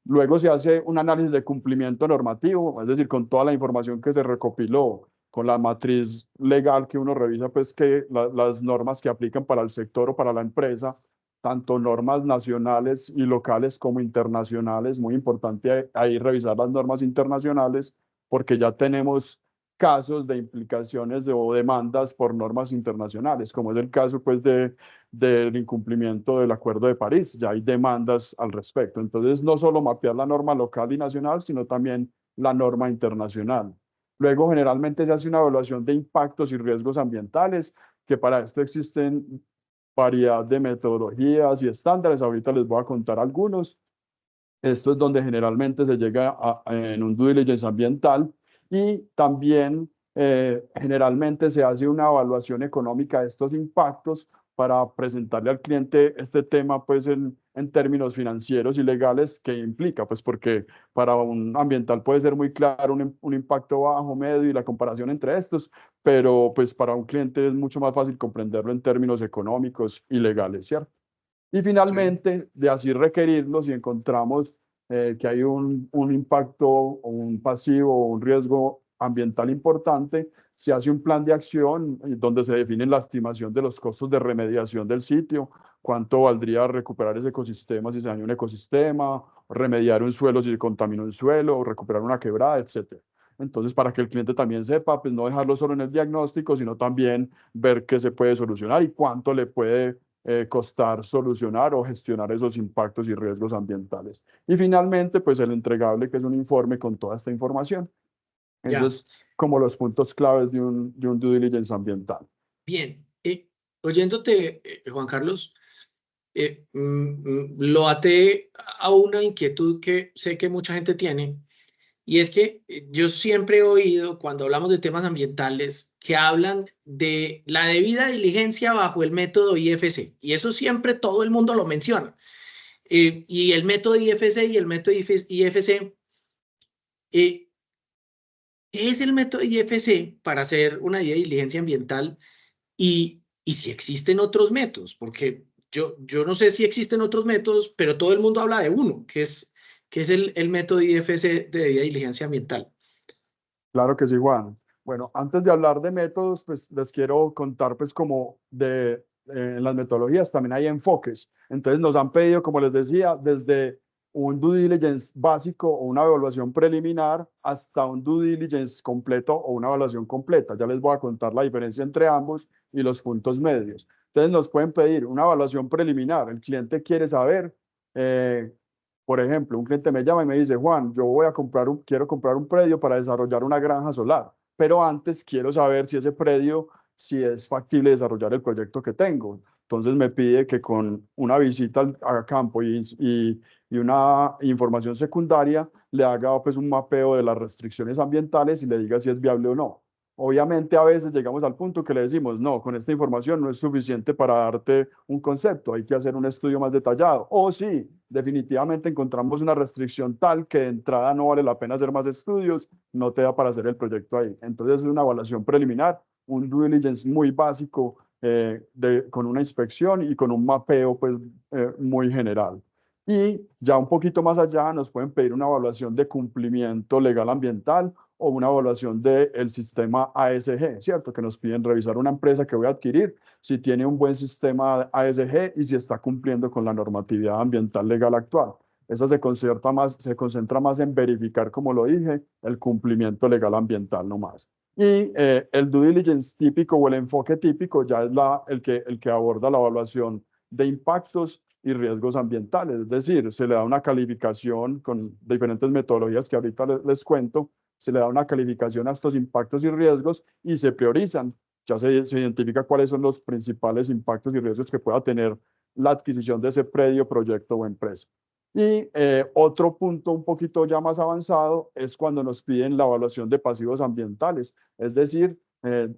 Speaker 3: Luego se hace un análisis de cumplimiento normativo, es decir, con toda la información que se recopiló, con la matriz legal que uno revisa, pues que las normas que aplican para el sector o para la empresa, tanto normas nacionales y locales como internacionales, muy importante ahí revisar las normas internacionales, porque ya tenemos casos de implicaciones o demandas por normas internacionales, como es el caso pues del incumplimiento del Acuerdo de París. Ya hay demandas al respecto. Entonces, no solo mapear la norma local y nacional, sino también la norma internacional. Luego, generalmente se hace una evaluación de impactos y riesgos ambientales, que para esto existen variedad de metodologías y estándares. Ahorita les voy a contar algunos. Esto es donde generalmente se llega en un due diligence ambiental y también generalmente se hace una evaluación económica de estos impactos para presentarle al cliente este tema pues en términos financieros y legales que implica, pues porque para un ambiental puede ser muy claro un impacto bajo, medio y la comparación entre estos, pero pues para un cliente es mucho más fácil comprenderlo en términos económicos y legales, ¿cierto? Y
Speaker 2: sí,
Speaker 3: finalmente, de así requerirlo, si encontramos que hay un impacto o un pasivo o un riesgo ambiental importante, se hace un plan de acción donde se define la estimación de los costos de remediación del sitio, cuánto valdría recuperar ese ecosistema si se daña un ecosistema, remediar un suelo si se contamina un suelo, recuperar una quebrada, etc. Entonces, para que el cliente también sepa, pues no dejarlo solo en el diagnóstico, sino también ver qué se puede solucionar y cuánto le puede costar solucionar o gestionar esos impactos y riesgos ambientales. Y finalmente, pues el entregable, que es un informe con toda esta información. Eso
Speaker 2: ya,
Speaker 3: es como los puntos claves de un due diligence ambiental.
Speaker 2: bien. Oyéndote, Juan Carlos, lo até a una inquietud que sé que mucha gente tiene, Y es que yo siempre he oído cuando hablamos de temas ambientales que hablan de la debida diligencia bajo el método IFC. Y eso siempre todo el mundo lo menciona. Y el método IFC y el método IFC, ¿qué es el método IFC para hacer una debida diligencia ambiental? Y si existen otros métodos, porque yo no sé si existen otros métodos, pero todo el mundo habla de uno, que es el método IFC de debida diligencia ambiental.
Speaker 3: Claro que sí, Juan. Bueno, antes de hablar de métodos, pues les quiero contar pues como en las metodologías también hay enfoques. Entonces nos han pedido, como les decía, desde un due diligence básico o una evaluación preliminar hasta un due diligence completo o una evaluación completa. Ya les voy a contar la diferencia entre ambos y los puntos medios. Entonces nos pueden pedir una evaluación preliminar. El cliente quiere saber, por ejemplo, un cliente me llama y me dice, Juan, yo quiero comprar un predio para desarrollar una granja solar, pero antes quiero saber si ese predio, si es factible desarrollar el proyecto que tengo. Entonces me pide que con una visita a campo y una información secundaria le haga pues un mapeo de las restricciones ambientales y le diga si es viable o no. Obviamente a veces llegamos al punto que le decimos, no, con esta información no es suficiente para darte un concepto, hay que hacer un estudio más detallado. O sí, definitivamente encontramos una restricción tal que de entrada no vale la pena hacer más estudios, no te da para hacer el proyecto ahí. Entonces es una evaluación preliminar, un due diligence muy básico con una inspección y con un mapeo pues muy general. Y ya un poquito más allá nos pueden pedir una evaluación de cumplimiento legal ambiental o una evaluación del sistema ASG, ¿cierto? Que nos piden revisar una empresa que voy a adquirir, si tiene un buen sistema ASG y si está cumpliendo con la normatividad ambiental legal actual. Esa se concentra más en verificar, como lo dije, el cumplimiento legal ambiental no más. Y el due diligence típico o el enfoque típico ya es el que aborda la evaluación de impactos y riesgos ambientales. Es decir, se le da una calificación con diferentes metodologías que ahorita les cuento, se le da una calificación a estos impactos y riesgos y se priorizan. Ya se identifica cuáles son los principales impactos y riesgos que pueda tener la adquisición de ese predio, proyecto o empresa. Y otro punto un poquito ya más avanzado es cuando nos piden la evaluación de pasivos ambientales, es decir,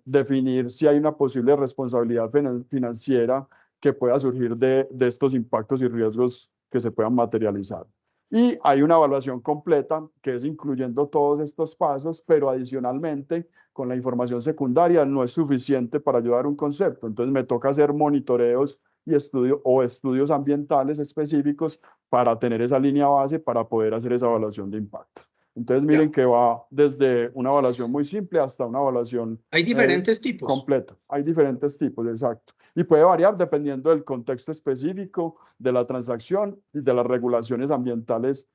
Speaker 3: definir si hay una posible responsabilidad financiera que pueda surgir de estos impactos y riesgos que se puedan materializar. Y hay una evaluación completa que es incluyendo todos estos pasos, pero adicionalmente con la información secundaria no es suficiente para ayudar a un concepto. Entonces me toca hacer monitoreos y estudios ambientales específicos para tener esa línea base para poder hacer esa evaluación de impacto. Entonces miren que va desde una evaluación muy simple hasta una evaluación
Speaker 2: Hay diferentes tipos.
Speaker 3: completa. Hay diferentes tipos, exacto. Y puede variar dependiendo del contexto específico, de la transacción y de las regulaciones ambientales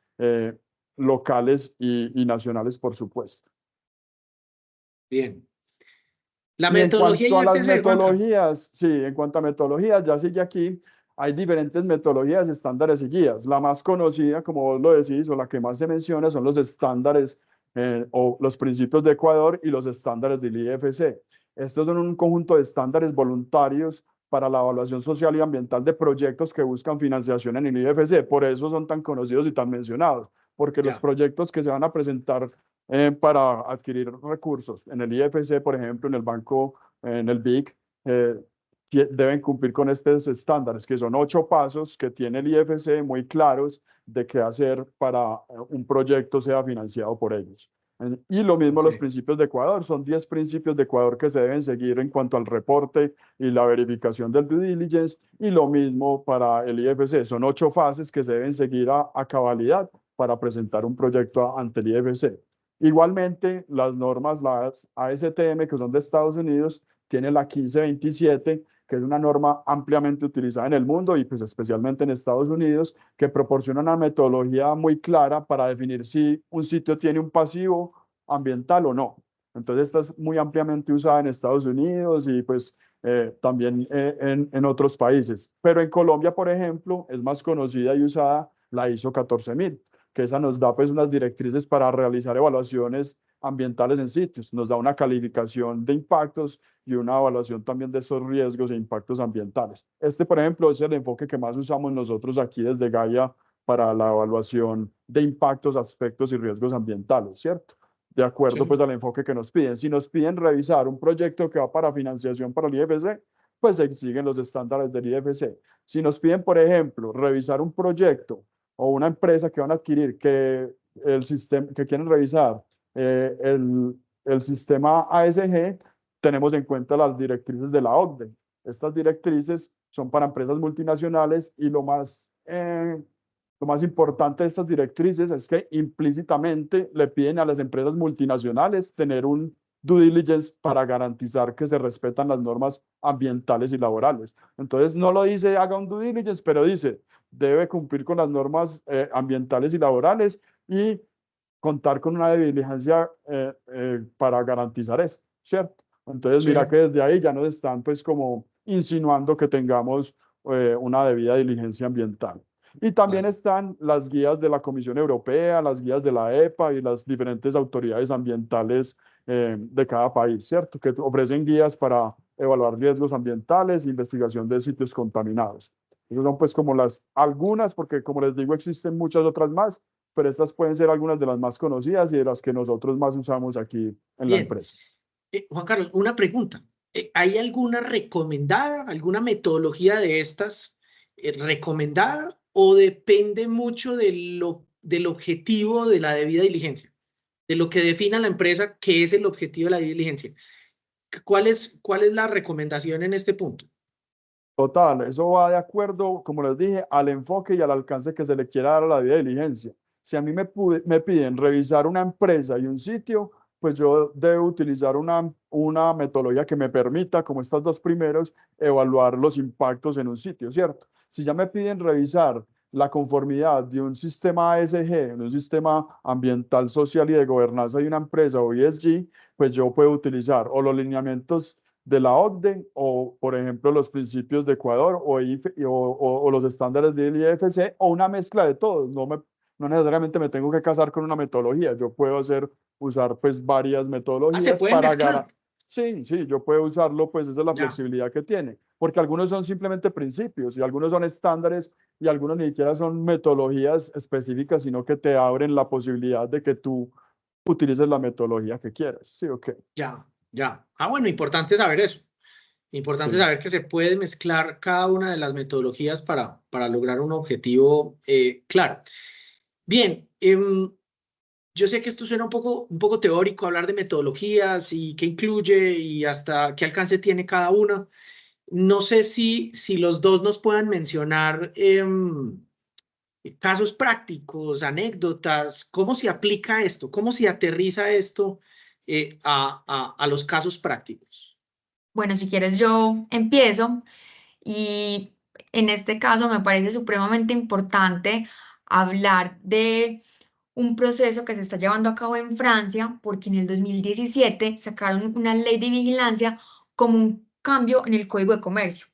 Speaker 3: locales y nacionales, por supuesto.
Speaker 2: Bien. La
Speaker 3: Y en
Speaker 2: metodología
Speaker 3: cuanto a las
Speaker 2: IFC, Juanca.
Speaker 3: metodologías, sí, en cuanto a metodologías, ya sigue aquí, hay diferentes metodologías, estándares y guías. La más conocida, como vos lo decís, o la que más se menciona, son los estándares o los principios de Ecuador y los estándares del IFC. Estos son un conjunto de estándares voluntarios para la evaluación social y ambiental de proyectos que buscan financiación en el IFC. Por eso son tan conocidos y tan mencionados, porque los proyectos que se van a presentar para adquirir recursos en el IFC, por ejemplo, en el banco, en el BIC, deben cumplir con estos estándares, que son 8 pasos que tiene el IFC muy claros de qué hacer para un proyecto sea financiado por ellos. Y lo mismo los principios de Ecuador, son 10 principios de Ecuador que se deben seguir en cuanto al reporte y la verificación del due diligence, y lo mismo para el IFC, son 8 fases que se deben seguir a cabalidad para presentar un proyecto ante el IFC. Igualmente, las normas, las ASTM, que son de Estados Unidos, tienen la 1527, que es una norma ampliamente utilizada en el mundo y pues especialmente en Estados Unidos, que proporciona una metodología muy clara para definir si un sitio tiene un pasivo ambiental o no. Entonces, esta es muy ampliamente usada en Estados Unidos y pues también en otros países. Pero en Colombia, por ejemplo, es más conocida y usada la ISO 14000, que esa nos da pues unas directrices para realizar evaluaciones ambientales en sitios, nos da una calificación de impactos y una evaluación también de esos riesgos e impactos ambientales. Este, por ejemplo, es el enfoque que más usamos nosotros aquí desde Gaia para la evaluación de impactos, aspectos y riesgos ambientales, ¿cierto? De acuerdo
Speaker 2: Sí.
Speaker 3: pues al enfoque que nos piden. Si nos piden revisar un proyecto que va para financiación para el IFC, pues se siguen los estándares del IFC. Si nos piden, por ejemplo, revisar un proyecto o una empresa que van a adquirir que el sistema que quieren revisar el sistema ASG, tenemos en cuenta las directrices de la OCDE. Estas directrices son para empresas multinacionales y lo más importante de estas directrices es que implícitamente le piden a las empresas multinacionales tener un due diligence para garantizar que se respetan las normas ambientales y laborales. Entonces no lo dice haga un due diligence, pero dice debe cumplir con las normas ambientales y laborales y contar con una diligencia para garantizar esto, ¿cierto? Entonces mira que desde ahí ya nos están pues como insinuando que tengamos una debida diligencia ambiental. Y también están las guías de la Comisión Europea, las guías de la EPA y las diferentes autoridades ambientales de cada país, ¿cierto? Que ofrecen guías para evaluar riesgos ambientales e investigación de sitios contaminados. Esas son pues como algunas, porque como les digo, existen muchas otras más, pero estas pueden ser algunas de las más conocidas y de las que nosotros más usamos aquí en la empresa.
Speaker 2: Juan Carlos, una pregunta. ¿Hay alguna recomendada, alguna metodología de estas recomendada o depende mucho del objetivo de la debida diligencia? De lo que defina la empresa, ¿qué es el objetivo de la diligencia? ¿Cuál es la recomendación en este punto?
Speaker 3: Total, eso va de acuerdo, como les dije, al enfoque y al alcance que se le quiera dar a la debida diligencia. Si a mí me piden revisar una empresa y un sitio, pues yo debo utilizar una metodología que me permita, como estas dos primeros, evaluar los impactos en un sitio, ¿cierto? Si ya me piden revisar la conformidad de un sistema ASG, un sistema ambiental, social y de gobernanza de una empresa o ESG, pues yo puedo utilizar o los lineamientos de la OCDE o, por ejemplo, los principios de Ecuador o los estándares del IFC o una mezcla de todos. No necesariamente me tengo que casar con una metodología. Yo puedo usar pues varias metodologías
Speaker 2: ¿Se pueden mezclar?
Speaker 3: Sí, yo puedo usarlo, pues esa es la flexibilidad que tiene, porque algunos son simplemente principios y algunos son estándares y algunos ni siquiera son metodologías específicas, sino que te abren la posibilidad de que tú utilices la metodología que quieras. Sí, ok.
Speaker 2: Ya. Bueno, importante saber eso. Importante saber que se puede mezclar cada una de las metodologías para lograr un objetivo claro. Bien, yo sé que esto suena un poco teórico, hablar de metodologías y qué incluye y hasta qué alcance tiene cada una. No sé si los dos nos puedan mencionar casos prácticos, anécdotas, cómo se aplica esto, cómo se aterriza esto a los casos prácticos.
Speaker 4: Bueno, si quieres yo empiezo y en este caso me parece supremamente importante hablar de un proceso que se está llevando a cabo en Francia, porque en el 2017 sacaron una ley de vigilancia como un cambio en el Código de Comercio.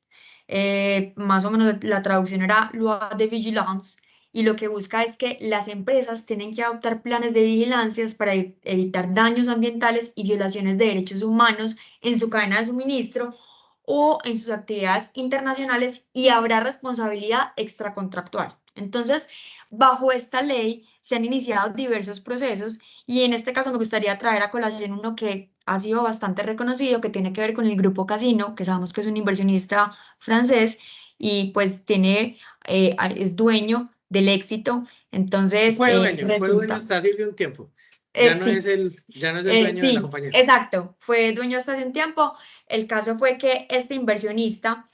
Speaker 4: Más o menos la traducción era Loi de Vigilance, y lo que busca es que las empresas tienen que adoptar planes de vigilancias para evitar daños ambientales y violaciones de derechos humanos en su cadena de suministro o en sus actividades internacionales, y habrá responsabilidad extracontractual. Entonces, bajo esta ley se han iniciado diversos procesos y en este caso me gustaría traer a colación uno que ha sido bastante reconocido, que tiene que ver con el Grupo Casino, que sabemos que es un inversionista francés y pues es dueño del éxito. Entonces,
Speaker 2: Fue dueño
Speaker 4: resulta...
Speaker 2: hasta hace un tiempo. Ya no es el dueño de la
Speaker 4: sí,
Speaker 2: compañía.
Speaker 4: exacto, fue dueño hasta hace un tiempo. El caso fue que este inversionista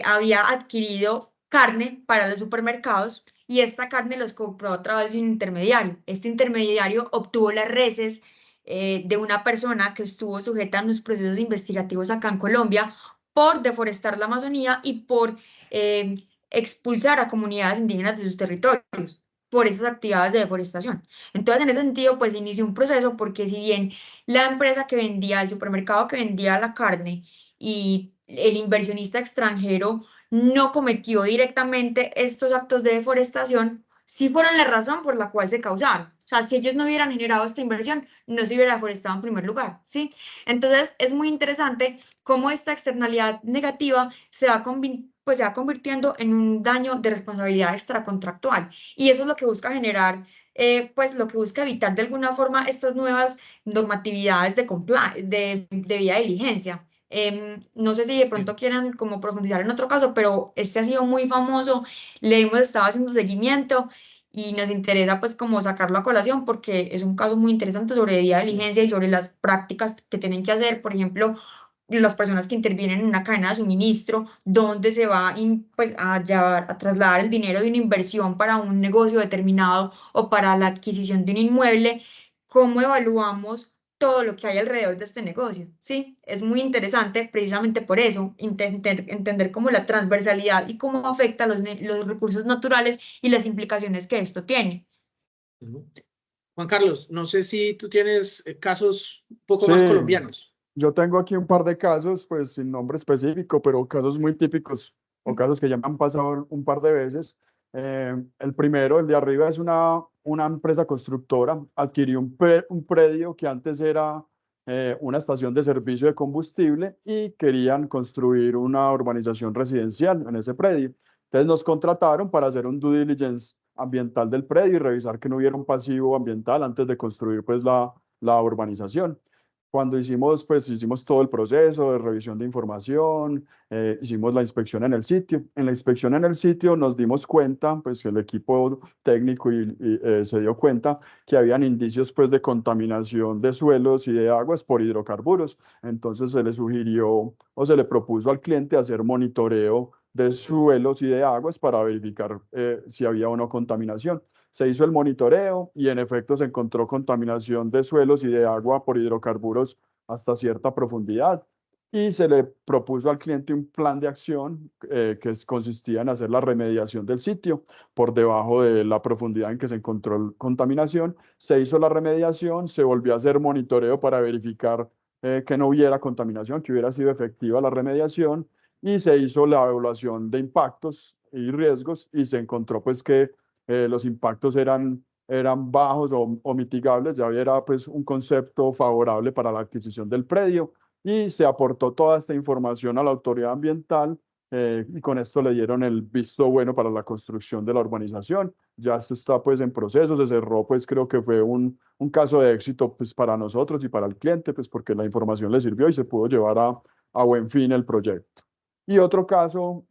Speaker 4: había adquirido carne para los supermercados y esta carne los compró a través de un intermediario. Este intermediario obtuvo las reses de una persona que estuvo sujeta a los procesos investigativos acá en Colombia por deforestar la Amazonía y por eh, expulsar a comunidades indígenas de sus territorios por esas actividades de deforestación. Entonces, en ese sentido, pues inició un proceso, porque si bien la empresa que vendía, el supermercado que vendía la carne y el inversionista extranjero no cometió directamente estos actos de deforestación, sí fueron la razón por la cual se causaron. O sea, si ellos no hubieran generado esta inversión, no se hubiera deforestado en primer lugar, ¿sí? Entonces, es muy interesante cómo esta externalidad negativa se va pues se va convirtiendo en un daño de responsabilidad extracontractual. Y eso es lo que busca generar, pues lo que busca evitar de alguna forma estas nuevas normatividades de debida diligencia. No sé si de pronto quieran como profundizar en otro caso, pero este ha sido muy famoso, le hemos estado haciendo seguimiento y nos interesa pues como sacarlo a colación porque es un caso muy interesante sobre debida diligencia y sobre las prácticas que tienen que hacer, por ejemplo, las personas que intervienen en una cadena de suministro, dónde se va pues, a trasladar el dinero de una inversión para un negocio determinado o para la adquisición de un inmueble, cómo evaluamos todo lo que hay alrededor de este negocio. Sí, es muy interesante precisamente por eso, entender cómo la transversalidad y cómo afecta los recursos naturales y las implicaciones que esto tiene.
Speaker 2: Juan Carlos, no sé si tú tienes casos un poco
Speaker 3: Sí,
Speaker 2: más colombianos.
Speaker 3: yo tengo aquí un par de casos, pues sin nombre específico, pero casos muy típicos o casos que ya me han pasado un par de veces. El primero, el de arriba, es una empresa constructora. Adquirió un predio que antes era una estación de servicio de combustible y querían construir una urbanización residencial en ese predio. Entonces nos contrataron para hacer un due diligence ambiental del predio y revisar que no hubiera un pasivo ambiental antes de construir pues la urbanización. Cuando hicimos todo el proceso de revisión de información, hicimos la inspección en el sitio. En la inspección en el sitio nos dimos cuenta, pues el equipo técnico se dio cuenta que habían indicios pues de contaminación de suelos y de aguas por hidrocarburos. Entonces se le sugirió o se le propuso al cliente hacer monitoreo de suelos y de aguas para verificar si había o no contaminación. Se hizo el monitoreo y en efecto se encontró contaminación de suelos y de agua por hidrocarburos hasta cierta profundidad. Y se le propuso al cliente un plan de acción consistía en hacer la remediación del sitio por debajo de la profundidad en que se encontró contaminación. Se hizo la remediación, se volvió a hacer monitoreo para verificar que no hubiera contaminación, que hubiera sido efectiva la remediación y se hizo la evaluación de impactos y riesgos y se encontró pues que los impactos eran bajos o mitigables, ya era pues un concepto favorable para la adquisición del predio y se aportó toda esta información a la autoridad ambiental y con esto le dieron el visto bueno para la construcción de la urbanización. Ya esto está pues en proceso, se cerró pues creo que fue un caso de éxito pues para nosotros y para el cliente pues porque la información le sirvió y se pudo llevar a buen fin el proyecto. Y otro caso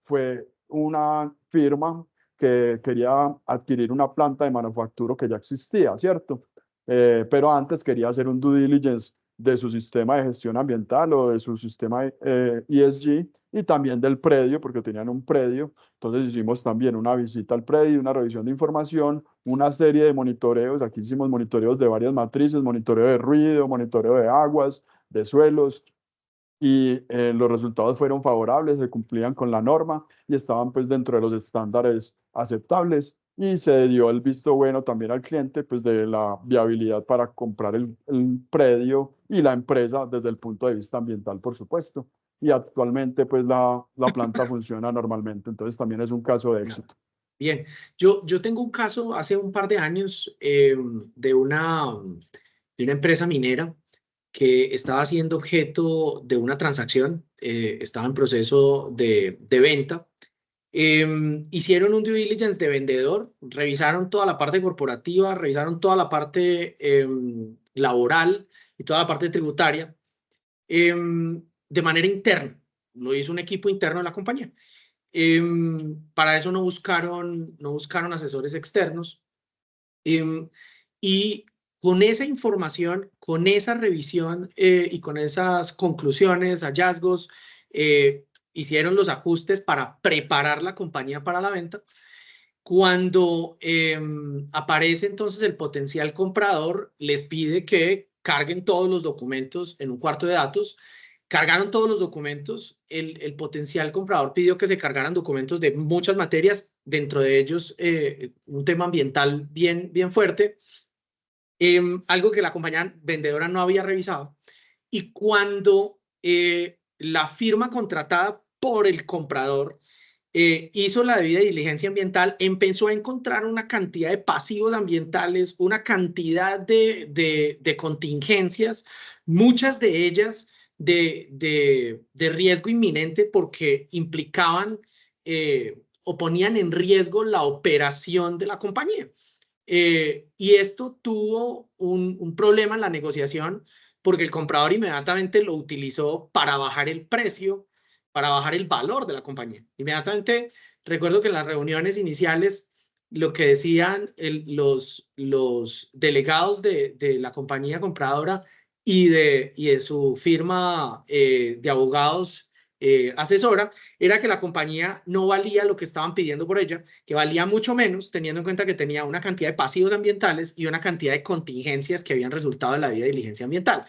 Speaker 3: fue una firma que quería adquirir una planta de manufactura que ya existía, ¿cierto? Pero antes quería hacer un due diligence de su sistema de gestión ambiental o de su sistema ESG y también del predio, porque tenían un predio. Entonces hicimos también una visita al predio, una revisión de información, una serie de monitoreos. Aquí hicimos monitoreos de varias matrices, monitoreo de ruido, monitoreo de aguas, de suelos, y los resultados fueron favorables, se cumplían con la norma y estaban pues dentro de los estándares aceptables y se dio el visto bueno también al cliente pues de la viabilidad para comprar el predio y la empresa desde el punto de vista ambiental, por supuesto. Y actualmente pues la planta funciona normalmente, entonces también es un caso de éxito.
Speaker 2: Bien, yo tengo un caso hace un par de años de una empresa minera que estaba siendo objeto de una transacción, estaba en proceso de venta. Hicieron un due diligence de vendedor, revisaron toda la parte corporativa, revisaron toda la parte laboral y toda la parte tributaria de manera interna. Lo hizo un equipo interno de la compañía. Para eso no buscaron asesores externos. Y con esa información, con esa revisión y con esas conclusiones, hallazgos, hicieron los ajustes para preparar la compañía para la venta. Cuando aparece entonces el potencial comprador, les pide que carguen todos los documentos en un cuarto de datos. Cargaron todos los documentos. El potencial comprador pidió que se cargaran documentos de muchas materias, dentro de ellos un tema ambiental bien fuerte. Algo que la compañía vendedora no había revisado. Y cuando la firma contratada por el comprador hizo la debida diligencia ambiental, empezó a encontrar una cantidad de pasivos ambientales, una cantidad de contingencias, muchas de ellas de riesgo inminente porque implicaban o ponían en riesgo la operación de la compañía. Y esto tuvo un problema en la negociación porque el comprador inmediatamente lo utilizó para bajar el precio, para bajar el valor de la compañía. Inmediatamente, recuerdo que en las reuniones iniciales, lo que decían los delegados de la compañía compradora y de su firma de abogados asesora, era que la compañía no valía lo que estaban pidiendo por ella, que valía mucho menos, teniendo en cuenta que tenía una cantidad de pasivos ambientales y una cantidad de contingencias que habían resultado de la debida diligencia ambiental.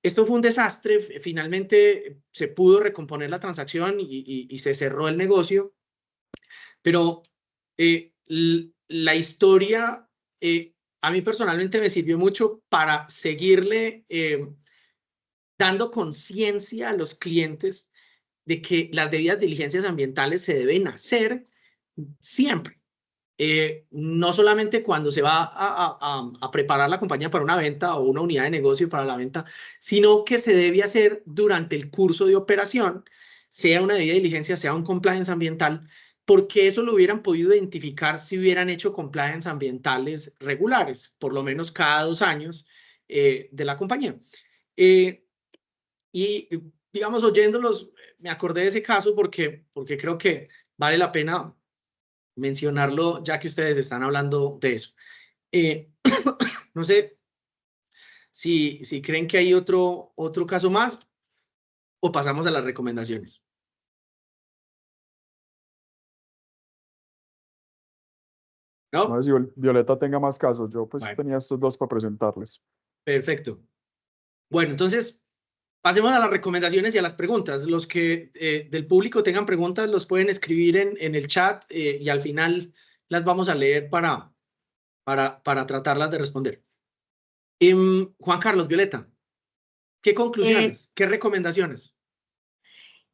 Speaker 2: Esto fue un desastre. Finalmente se pudo recomponer la transacción y se cerró el negocio, pero la historia a mí personalmente me sirvió mucho para seguirle dando conciencia a los clientes de que las debidas diligencias ambientales se deben hacer siempre. No solamente cuando se va a preparar la compañía para una venta o una unidad de negocio para la venta, sino que se debe hacer durante el curso de operación, sea una debida diligencia, sea un compliance ambiental, porque eso lo hubieran podido identificar si hubieran hecho compliance ambientales regulares, por lo menos cada 2 años de la compañía. Y digamos, oyéndolos, me acordé de ese caso porque creo que vale la pena mencionarlo ya que ustedes están hablando de eso. No sé si creen que hay otro caso más o pasamos a las recomendaciones. ¿No?
Speaker 3: No sé si Violeta tenga más casos. Yo pues
Speaker 2: Bueno,
Speaker 3: tenía estos dos para presentarles.
Speaker 2: perfecto. Bueno, entonces pasemos a las recomendaciones y a las preguntas. Los que del público tengan preguntas los pueden escribir en el chat y al final las vamos a leer para tratarlas de responder. Juan Carlos, Violeta, ¿qué conclusiones? ¿Qué recomendaciones?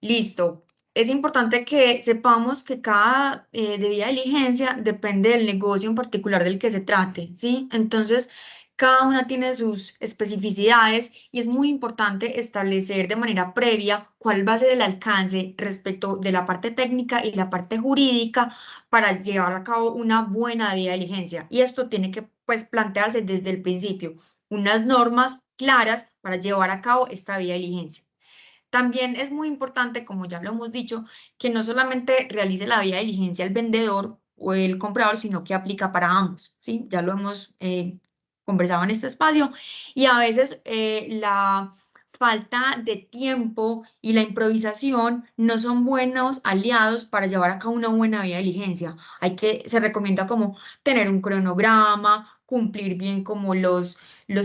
Speaker 4: Listo. Es importante que sepamos que cada debida diligencia depende del negocio en particular del que se trate, ¿sí? Entonces, cada una tiene sus especificidades y es muy importante establecer de manera previa cuál va a ser el alcance respecto de la parte técnica y la parte jurídica para llevar a cabo una buena debida diligencia. Y esto tiene que, pues, plantearse desde el principio, unas normas claras para llevar a cabo esta debida diligencia. También es muy importante, como ya lo hemos dicho, que no solamente realice la debida diligencia el vendedor o el comprador, sino que aplica para ambos, ¿sí? Ya lo hemos conversado en este espacio y a veces la falta de tiempo y la improvisación no son buenos aliados para llevar a cabo una buena debida diligencia. Se recomienda como tener un cronograma, cumplir bien como los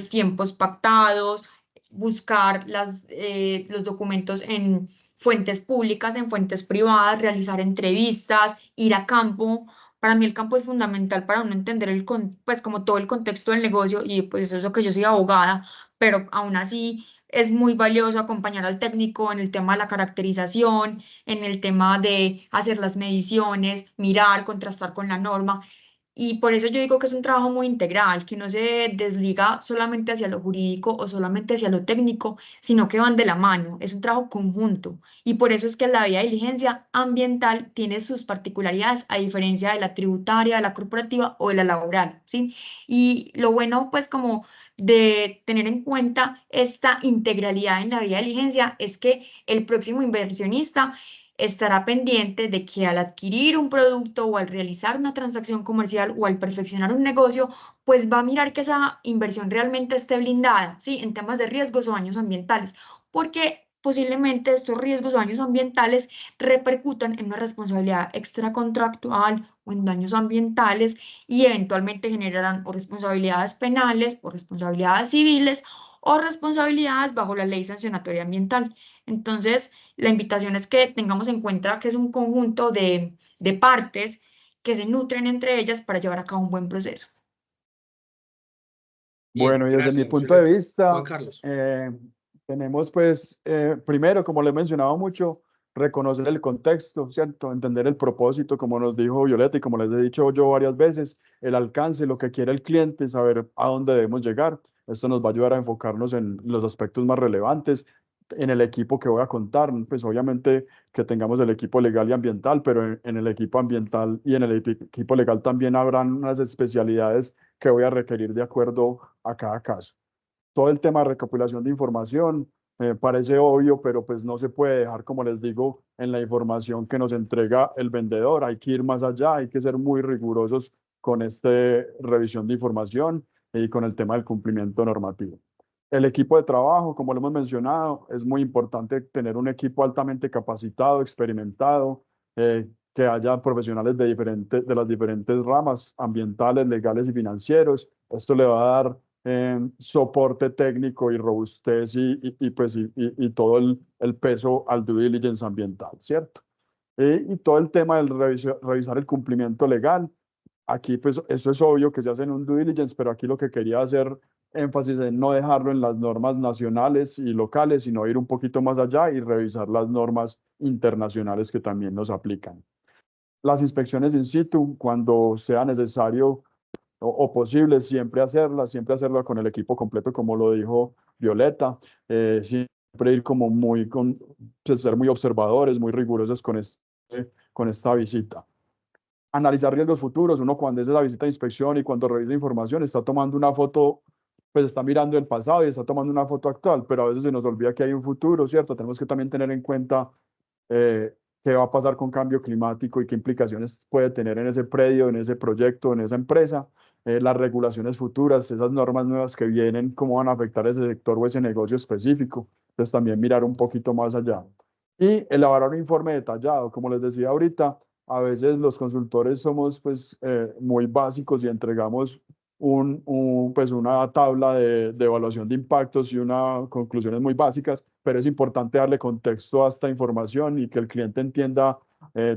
Speaker 4: tiempos pactados, buscar los documentos en fuentes públicas, en fuentes privadas, realizar entrevistas, ir a campo. Para mí el campo es fundamental para uno entender pues como todo el contexto del negocio y pues eso que yo soy abogada, pero aún así es muy valioso acompañar al técnico en el tema de la caracterización, en el tema de hacer las mediciones, mirar, contrastar con la norma. Y por eso yo digo que es un trabajo muy integral, que no se desliga solamente hacia lo jurídico o solamente hacia lo técnico, sino que van de la mano, es un trabajo conjunto. Y por eso es que la debida diligencia ambiental tiene sus particularidades a diferencia de la tributaria, de la corporativa o de la laboral, ¿sí? Y lo bueno, pues, como de tener en cuenta esta integralidad en la debida diligencia es que el próximo inversionista estará pendiente de que al adquirir un producto o al realizar una transacción comercial o al perfeccionar un negocio, pues va a mirar que esa inversión realmente esté blindada, ¿sí? En temas de riesgos o daños ambientales, porque posiblemente estos riesgos o daños ambientales repercutan en una responsabilidad extracontractual o en daños ambientales y eventualmente generarán o responsabilidades penales o responsabilidades civiles o responsabilidades bajo la ley sancionatoria ambiental. Entonces, la invitación es que tengamos en cuenta que es un conjunto de partes que se nutren entre ellas para llevar a cabo un buen proceso.
Speaker 2: Bien,
Speaker 3: Bueno, y desde mi
Speaker 2: gracias,
Speaker 3: punto de
Speaker 2: Violeta.
Speaker 3: vista,
Speaker 2: Juan Carlos.
Speaker 3: tenemos pues, primero, como le he mencionado mucho, reconocer el contexto, ¿cierto? Entender el propósito, como nos dijo Violeta y como les he dicho yo varias veces, el alcance, lo que quiere el cliente, saber a dónde debemos llegar. Esto nos va a ayudar a enfocarnos en los aspectos más relevantes en el equipo que voy a contar, pues obviamente que tengamos el equipo legal y ambiental, pero en el equipo ambiental y en el equipo legal también habrán unas especialidades que voy a requerir de acuerdo a cada caso. Todo el tema de recopilación de información parece obvio, pero pues no se puede dejar, como les digo, en la información que nos entrega el vendedor. Hay que ir más allá, hay que ser muy rigurosos con esta revisión de información y con el tema del cumplimiento normativo. El equipo de trabajo, como lo hemos mencionado, es muy importante tener un equipo altamente capacitado, experimentado, que haya profesionales de las diferentes ramas ambientales, legales y financieros. Esto le va a dar soporte técnico y robustez y todo el peso al due diligence ambiental, ¿cierto? Y todo el tema del revisar el cumplimiento legal. Aquí, pues, eso es obvio que se hace en un due diligence, pero aquí lo que quería hacer énfasis en no dejarlo en las normas nacionales y locales, sino ir un poquito más allá y revisar las normas internacionales que también nos aplican. Las inspecciones in situ, cuando sea necesario o posible, siempre hacerla con el equipo completo, como lo dijo Violeta, siempre ir como pues, ser muy observadores, muy rigurosos con esta visita. Analizar riesgos futuros, uno cuando es la visita de inspección y cuando revisa información está tomando una foto, pues está mirando el pasado y está tomando una foto actual, pero a veces se nos olvida que hay un futuro, ¿cierto? Tenemos que también tener en cuenta qué va a pasar con cambio climático y qué implicaciones puede tener en ese predio, en ese proyecto, en esa empresa, las regulaciones futuras, esas normas nuevas que vienen, cómo van a afectar ese sector o ese negocio específico. Entonces también mirar un poquito más allá. Y elaborar un informe detallado, como les decía ahorita, a veces los consultores somos pues muy básicos y entregamos pues una tabla de evaluación de impactos y unas conclusiones muy básicas, pero es importante darle contexto a esta información y que el cliente entienda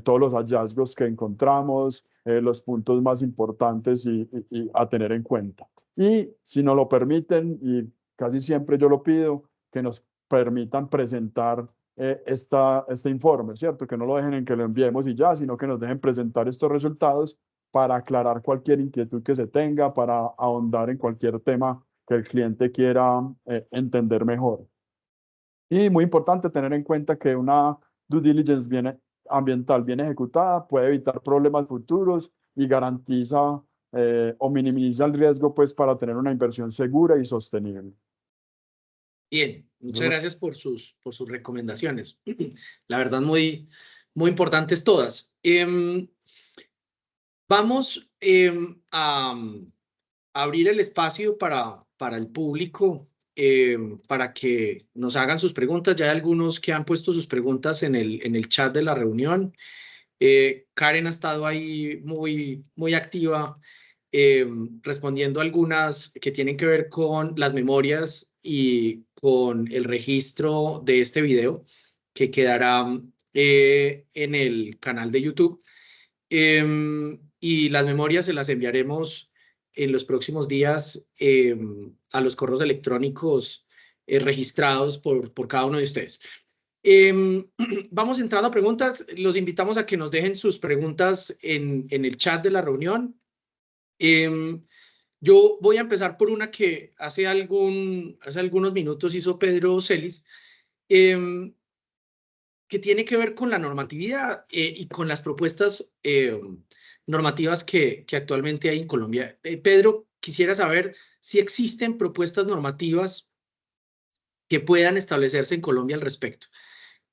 Speaker 3: todos los hallazgos que encontramos, los puntos más importantes y a tener en cuenta. Y si nos lo permiten, y casi siempre yo lo pido, que nos permitan presentar este informe, ¿cierto? Que no lo dejen en que lo enviemos y ya, sino que nos dejen presentar estos resultados para aclarar cualquier inquietud que se tenga, para ahondar en cualquier tema que el cliente quiera entender mejor. Y muy importante tener en cuenta que una due diligence ambiental bien ejecutada puede evitar problemas futuros y garantiza o minimiza el riesgo pues, para tener una inversión segura y sostenible.
Speaker 2: Bien, muchas gracias por sus recomendaciones. La verdad, muy importantes todas. Vamos a abrir el espacio para el público, para que nos hagan sus preguntas. Ya hay algunos que han puesto sus preguntas en el chat de la reunión. Karen ha estado ahí muy activa, respondiendo algunas que tienen que ver con las memorias y con el registro de este video que quedará en el canal de YouTube. Y las memorias se las enviaremos en los próximos días a los correos electrónicos registrados por cada uno de ustedes. Vamos entrando a preguntas. Los invitamos a que nos dejen sus preguntas en el chat de la reunión. Yo voy a empezar por una que hace algunos minutos hizo Pedro Celis, que tiene que ver con la normatividad y con las propuestas normativas que actualmente hay en Colombia. Pedro, quisiera saber si existen propuestas normativas que puedan establecerse en Colombia al respecto.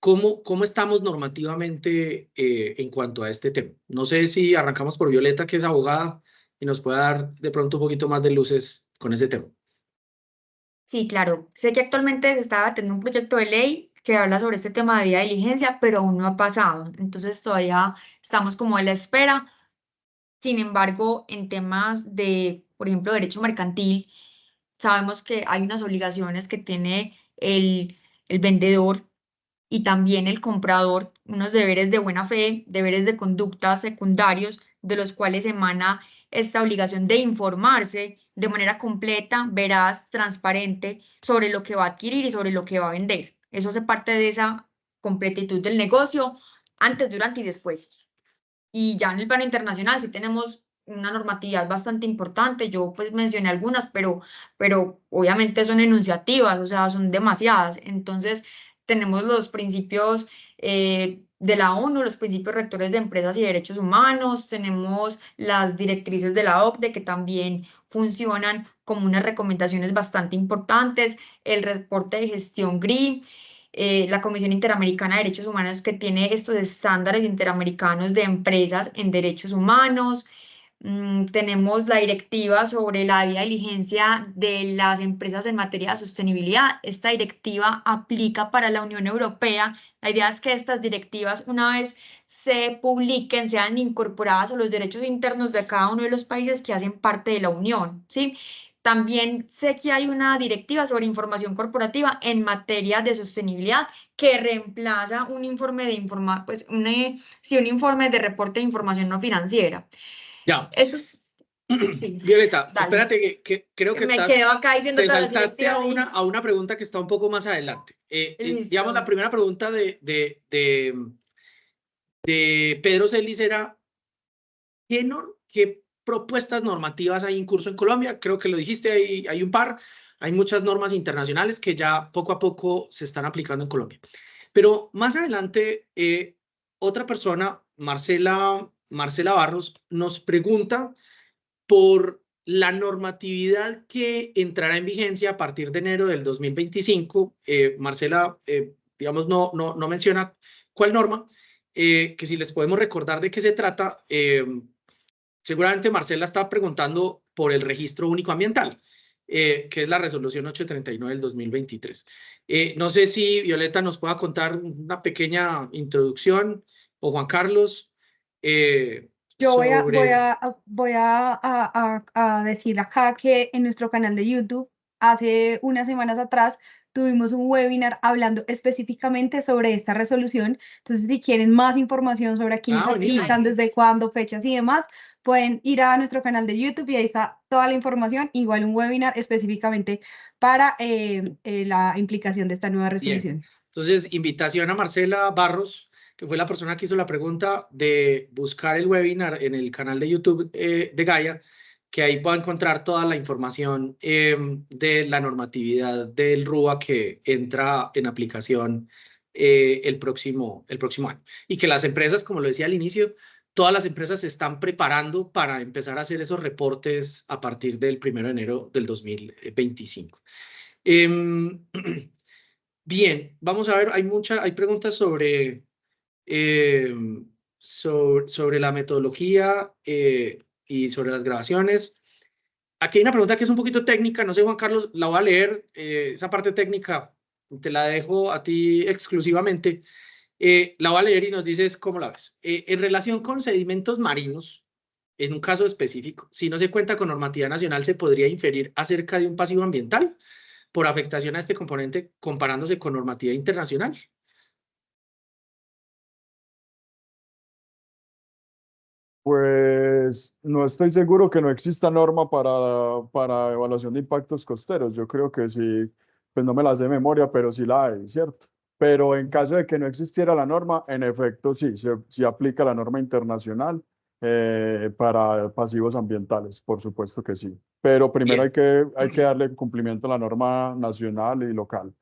Speaker 2: ¿Cómo estamos normativamente en cuanto a este tema? No sé si arrancamos por Violeta, que es abogada, y nos puede dar de pronto un poquito más de luces con ese tema.
Speaker 4: Sí, claro. Sé que actualmente se está debatiendo un proyecto de ley que habla sobre este tema de debida diligencia, pero aún no ha pasado. Entonces todavía estamos como a la espera. Sin embargo, en temas de, por ejemplo, derecho mercantil, sabemos que hay unas obligaciones que tiene el vendedor y también el comprador, unos deberes de buena fe, deberes de conducta secundarios, de los cuales emana esta obligación de informarse de manera completa, veraz, transparente sobre lo que va a adquirir y sobre lo que va a vender. Eso hace parte de esa completitud del negocio antes, durante y después. Y ya en el plano internacional sí tenemos una normatividad bastante importante. Yo pues mencioné algunas, pero obviamente son enunciativas, o sea, son demasiadas. Entonces, tenemos los principios de la ONU, los principios rectores de empresas y derechos humanos, tenemos las directrices de la OCDE que también funcionan como unas recomendaciones bastante importantes, el reporte de gestión GRI, la Comisión Interamericana de Derechos Humanos que tiene estos estándares interamericanos de empresas en derechos humanos. Tenemos la directiva sobre la debida diligencia de las empresas en materia de sostenibilidad. Esta directiva aplica para la Unión Europea. La idea es que estas directivas, una vez se publiquen, sean incorporadas a los derechos internos de cada uno de los países que hacen parte de la Unión, ¿sí? También sé que hay una directiva sobre información corporativa en materia de sostenibilidad que reemplaza un informe de un informe de reporte de información no financiera.
Speaker 2: Ya.
Speaker 4: Eso es, sí,
Speaker 2: Violeta,
Speaker 4: dale.
Speaker 2: espérate que creo que
Speaker 4: Me quedo acá diciendo
Speaker 2: te
Speaker 4: todas las
Speaker 2: saltaste
Speaker 4: directivas.
Speaker 2: a una pregunta que está un poco más adelante. Digamos, la
Speaker 4: Listo.
Speaker 2: primera pregunta de Pedro Celis era, ¿qué propuestas normativas hay en curso en Colombia? Creo que lo dijiste, hay un par, hay muchas normas internacionales que ya poco a poco se están aplicando en Colombia. Pero más adelante, otra persona, Marcela Barros, nos pregunta por la normatividad que entrará en vigencia a partir de enero del 2025. Marcela, digamos, no menciona cuál norma, que si les podemos recordar de qué se trata. Seguramente Marcela está preguntando por el registro único ambiental, que es la resolución 839 del 2023. No sé si Violeta nos pueda contar una pequeña introducción, o Juan Carlos,
Speaker 1: Yo
Speaker 2: sobre...
Speaker 1: voy a decir acá que en nuestro canal de YouTube, hace unas semanas atrás, tuvimos un webinar hablando específicamente sobre esta resolución. Entonces, si quieren más información sobre a quiénes
Speaker 2: buenísimo.
Speaker 1: aplican, desde cuándo, fechas y demás, pueden ir a nuestro canal de YouTube y ahí está toda la información. Igual un webinar específicamente para la implicación de esta nueva resolución.
Speaker 2: Bien. Entonces, invitación a Marcela Barros, que fue la persona que hizo la pregunta, de buscar el webinar en el canal de YouTube de Gaia, que ahí pueda encontrar toda la información de la normatividad del RUA que entra en aplicación el próximo año. Y que las empresas, como lo decía al inicio, todas las empresas se están preparando para empezar a hacer esos reportes a partir del 1 de enero del 2025. Bien, vamos a ver, hay preguntas sobre la metodología y sobre las grabaciones. Aquí hay una pregunta que es un poquito técnica, no sé, Juan Carlos, la voy a leer, esa parte técnica te la dejo a ti exclusivamente. La voy a leer y nos dices cómo la ves. En relación con sedimentos marinos, en un caso específico, si no se cuenta con normativa nacional, ¿se podría inferir acerca de un pasivo ambiental por afectación a este componente comparándose con normativa internacional?
Speaker 3: Pues no estoy seguro que no exista norma para evaluación de impactos costeros. Yo creo que sí, pues no me la sé de memoria, pero sí la hay, ¿cierto? Pero en caso de que no existiera la norma, en efecto sí, se aplica la norma internacional para pasivos ambientales, por supuesto que sí. Pero primero
Speaker 2: Bien.
Speaker 3: hay que darle cumplimiento a la norma nacional y local.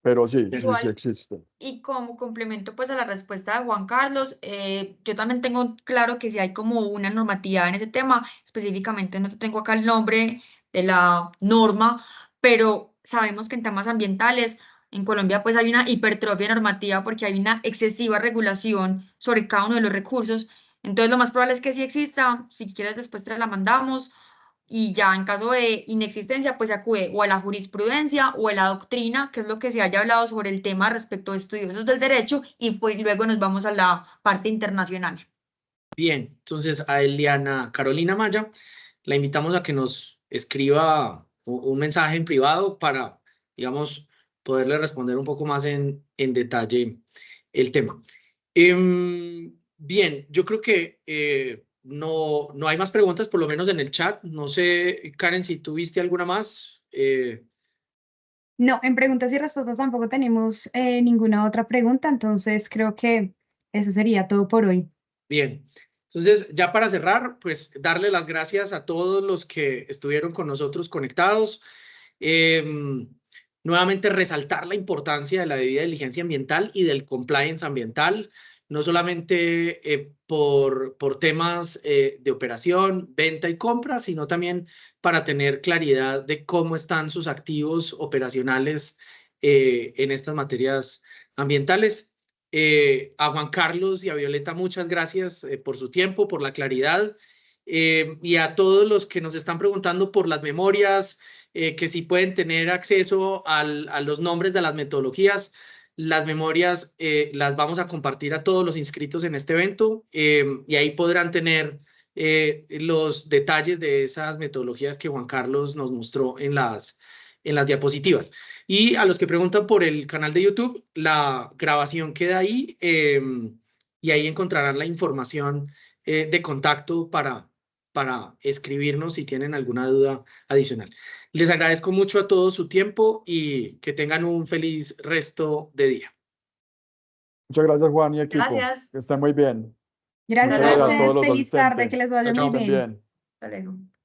Speaker 3: Pero sí, sí, sí
Speaker 4: Igual,
Speaker 3: existe.
Speaker 4: y como complemento pues a la respuesta de Juan Carlos, yo también tengo claro que si hay como una normatividad en ese tema, específicamente no tengo acá el nombre de la norma, pero sabemos que en temas ambientales en Colombia pues hay una hipertrofia normativa porque hay una excesiva regulación sobre cada uno de los recursos. Entonces lo más probable es que sí exista, si quieres después te la mandamos y ya en caso de inexistencia, pues se acude o a la jurisprudencia o a la doctrina, que es lo que se haya hablado sobre el tema respecto de estudiosos del derecho, y pues luego nos vamos a la parte internacional.
Speaker 2: Bien, entonces a Eliana Carolina Maya la invitamos a que nos escriba un mensaje en privado para, digamos, poderle responder un poco más en detalle el tema. Bien, yo creo que no hay más preguntas, por lo menos en el chat. No sé, Karen, si tuviste alguna más.
Speaker 1: No, en preguntas y respuestas tampoco tenemos ninguna otra pregunta, entonces creo que eso sería todo por hoy.
Speaker 2: Bien, entonces ya para cerrar, pues darle las gracias a todos los que estuvieron con nosotros conectados. nuevamente resaltar la importancia de la debida diligencia ambiental y del compliance ambiental, no solamente por temas de operación, venta y compra, sino también para tener claridad de cómo están sus activos operacionales en estas materias ambientales. A Juan Carlos y a Violeta, muchas gracias por su tiempo, por la claridad, y a todos los que nos están preguntando por las memorias, que si pueden tener acceso a los nombres de las metodologías. Las memorias las vamos a compartir a todos los inscritos en este evento, y ahí podrán tener los detalles de esas metodologías que Juan Carlos nos mostró en las diapositivas. Y a los que preguntan por el canal de YouTube, la grabación queda ahí, y ahí encontrarán la información de contacto para escribirnos si tienen alguna duda adicional. Les agradezco mucho a todos su tiempo y que tengan un feliz resto de día.
Speaker 3: Muchas gracias, Juan y equipo.
Speaker 4: Gracias.
Speaker 3: Que estén muy bien.
Speaker 1: Gracias
Speaker 3: Muchas
Speaker 1: a
Speaker 3: gracias a
Speaker 1: ustedes.
Speaker 3: todos los
Speaker 1: Feliz tarde,
Speaker 3: asistentes.
Speaker 1: que les vaya
Speaker 2: Chao,
Speaker 1: muy
Speaker 2: chao.
Speaker 3: Que estén
Speaker 1: bien.
Speaker 3: bien.
Speaker 4: Hasta luego.